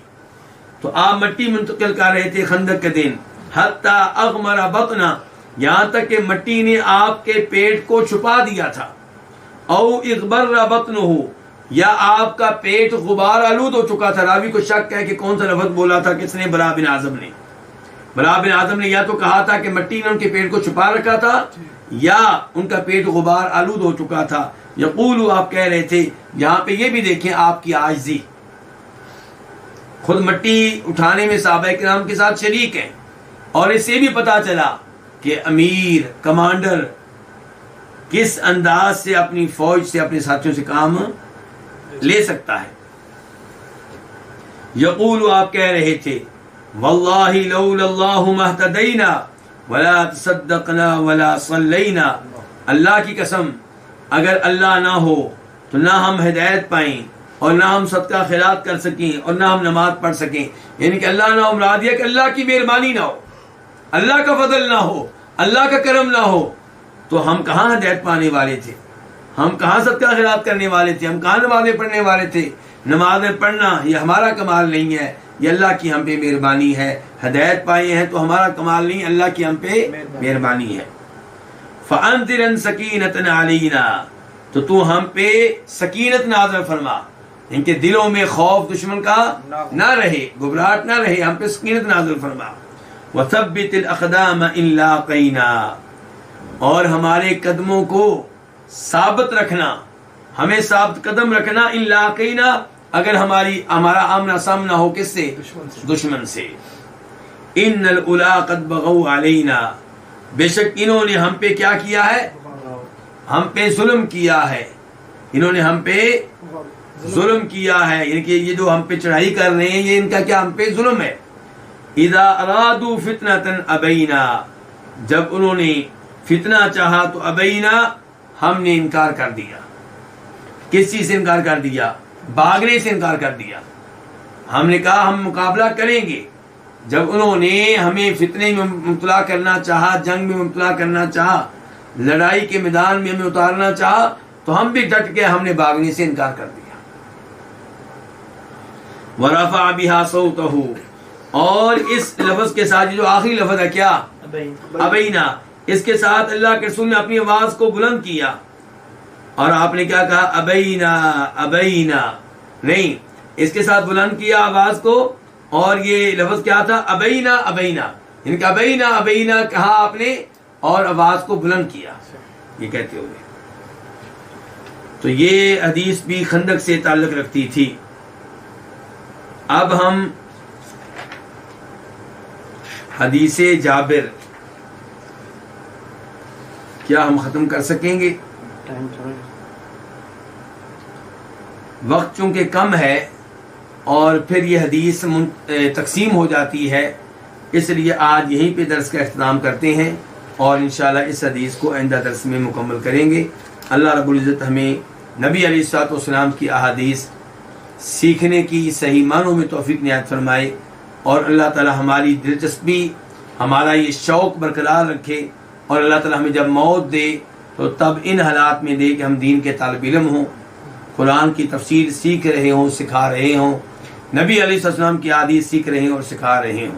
تو آپ مٹی منتقل کر رہے تھے خندق کے دن. حتی اغمر بطنا، یہاں تک کہ مٹی نے آپ کے پیٹ کو چھپا دیا تھا. او اغبر بطنہ، یا آپ کا پیٹ غبار آلود ہو چکا تھا. راوی کو شک ہے کہ کون سا لفظ بولا تھا، کس نے؟ براء بن عازب نے. براء بن عازب نے یا تو کہا تھا کہ مٹی نے ان کے پیٹ کو چھپا رکھا تھا، یا ان کا پیٹ غبار آلود ہو چکا تھا. یقول، آپ کہہ رہے تھے. یہاں پہ یہ بھی دیکھیں آپ کی عاجزی. خود مٹی اٹھانے میں صحابہ کرام کے ساتھ شریک ہیں، اور اس سے بھی پتا چلا کہ امیر، کمانڈر کس انداز سے اپنی فوج سے، اپنے ساتھیوں سے کام لے سکتا ہے. یقول، آپ کہہ رہے تھے واللہ لولا اللہ ما اهتدینا ولا تصدقنا ولا صلینا. اللہ کی قسم، اگر اللہ نہ ہو تو نہ ہم ہدایت پائیں، اور نہ ہم صدقہ خیرات کر سکیں، اور نہ ہم نماز پڑھ سکیں. یعنی کہ اللہ نہ ہو مراد یہ کہ اللہ کی مہربانی نہ ہو، اللہ کا فضل نہ ہو، اللہ کا کرم نہ ہو، تو ہم کہاں ہدایت پانے والے تھے؟ ہم کہاں صدقہ خیرات کرنے والے تھے؟ ہم کہاں نمازیں پڑھنے والے تھے؟ نمازیں پڑھنا یہ ہمارا کمال نہیں ہے، یہ اللہ کی ہم پہ مہربانی ہے. ہدایت پائے ہیں تو ہمارا کمال نہیں، اللہ کی ہم پہ مہربانی ہے. فَأَنزِلْ سَكِينَةً عَلَيْنَا، تو ہم پہ سکینت نازل فرما، ان کے دلوں میں خوف دشمن کا نہ رہے، گھبراہٹ نہ رہے، ہم پہ سکینت نازل فرما. وَثَبِّتِ الْأَقْدَامَ إِن لَاقَيْنَا، اور ہمارے قدموں کو ثابت رکھنا، ہمیں ثابت قدم رکھنا. ان لاقینا، اگر ہمارا آمنا سامنا ہو کس سے؟ دشمن سے. ان الاولا قد بغوا علینا، بے شک انہوں نے ہم پہ کیا کیا ہے؟ ہم پہ ظلم کیا ہے. انہوں نے ہم پہ ظلم کیا ہے، یعنی کہ یہ جو ہم پہ چڑھائی کر رہے ہیں یہ ان کا کیا؟ ہم پہ ظلم ہے. اذا ارادوا فتنة ابینا، جب انہوں نے فتنہ چاہا تو ابینا، ہم نے انکار کر دیا. کس چیز سے انکار کر دیا؟ بھاگنے سے انکار کر دیا. ہم نے کہا ہم مقابلہ کریں گے. جب انہوں نے ہمیں فتنے میں مبتلا کرنا چاہا، جنگ میں مبتلا کرنا چاہا، لڑائی کے میدان میں ہمیں اتارنا چاہا، تو ہم بھی ڈٹ کے ہم نے بھاگنے سے انکار کر دیا. وَرَفَعَ بِهَا صَوْتَهُ، اور اس لفظ کے ساتھ جو آخری لفظ ہے کیا؟ ابینا، اس کے ساتھ اللہ کے رسول نے اپنی آواز کو بلند کیا. اور آپ نے کیا کہا؟ ابینا ابینا نہیں، اس کے ساتھ بلند کیا آواز کو. اور یہ لفظ کیا تھا؟ ابینا ابینا، یعنی کہ ابینا ابینا کہا آپ نے اور آواز کو بلند کیا، یہ کہتے ہوئے. تو یہ حدیث بھی خندق سے تعلق رکھتی تھی. اب ہم حدیث جابر کیا ہم ختم کر سکیں گے؟ وقت چونکہ کم ہے اور پھر یہ حدیث تقسیم ہو جاتی ہے، اس لیے آج یہیں پہ درس کا اختتام کرتے ہیں اور انشاءاللہ اس حدیث کو آئندہ درس میں مکمل کریں گے۔ اللہ رب العزت ہمیں نبی علیہ الصلوۃ والسلام کی احادیث سیکھنے کی صحیح معنوں میں توفیق عنایت فرمائے، اور اللہ تعالی ہماری دلچسپی، ہمارا یہ شوق برقرار رکھے، اور اللہ تعالی ہمیں جب موت دے تو تب ان حالات میں دے کہ ہم دین کے طالب علم ہوں، قرآن کی تفسیر سیکھ رہے ہوں، سکھا رہے ہوں، نبی علیہ السلام کی احادیث سیکھ رہے ہوں اور سکھا رہے ہوں۔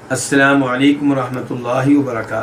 السلام علیکم ورحمۃ اللہ وبرکاتہ۔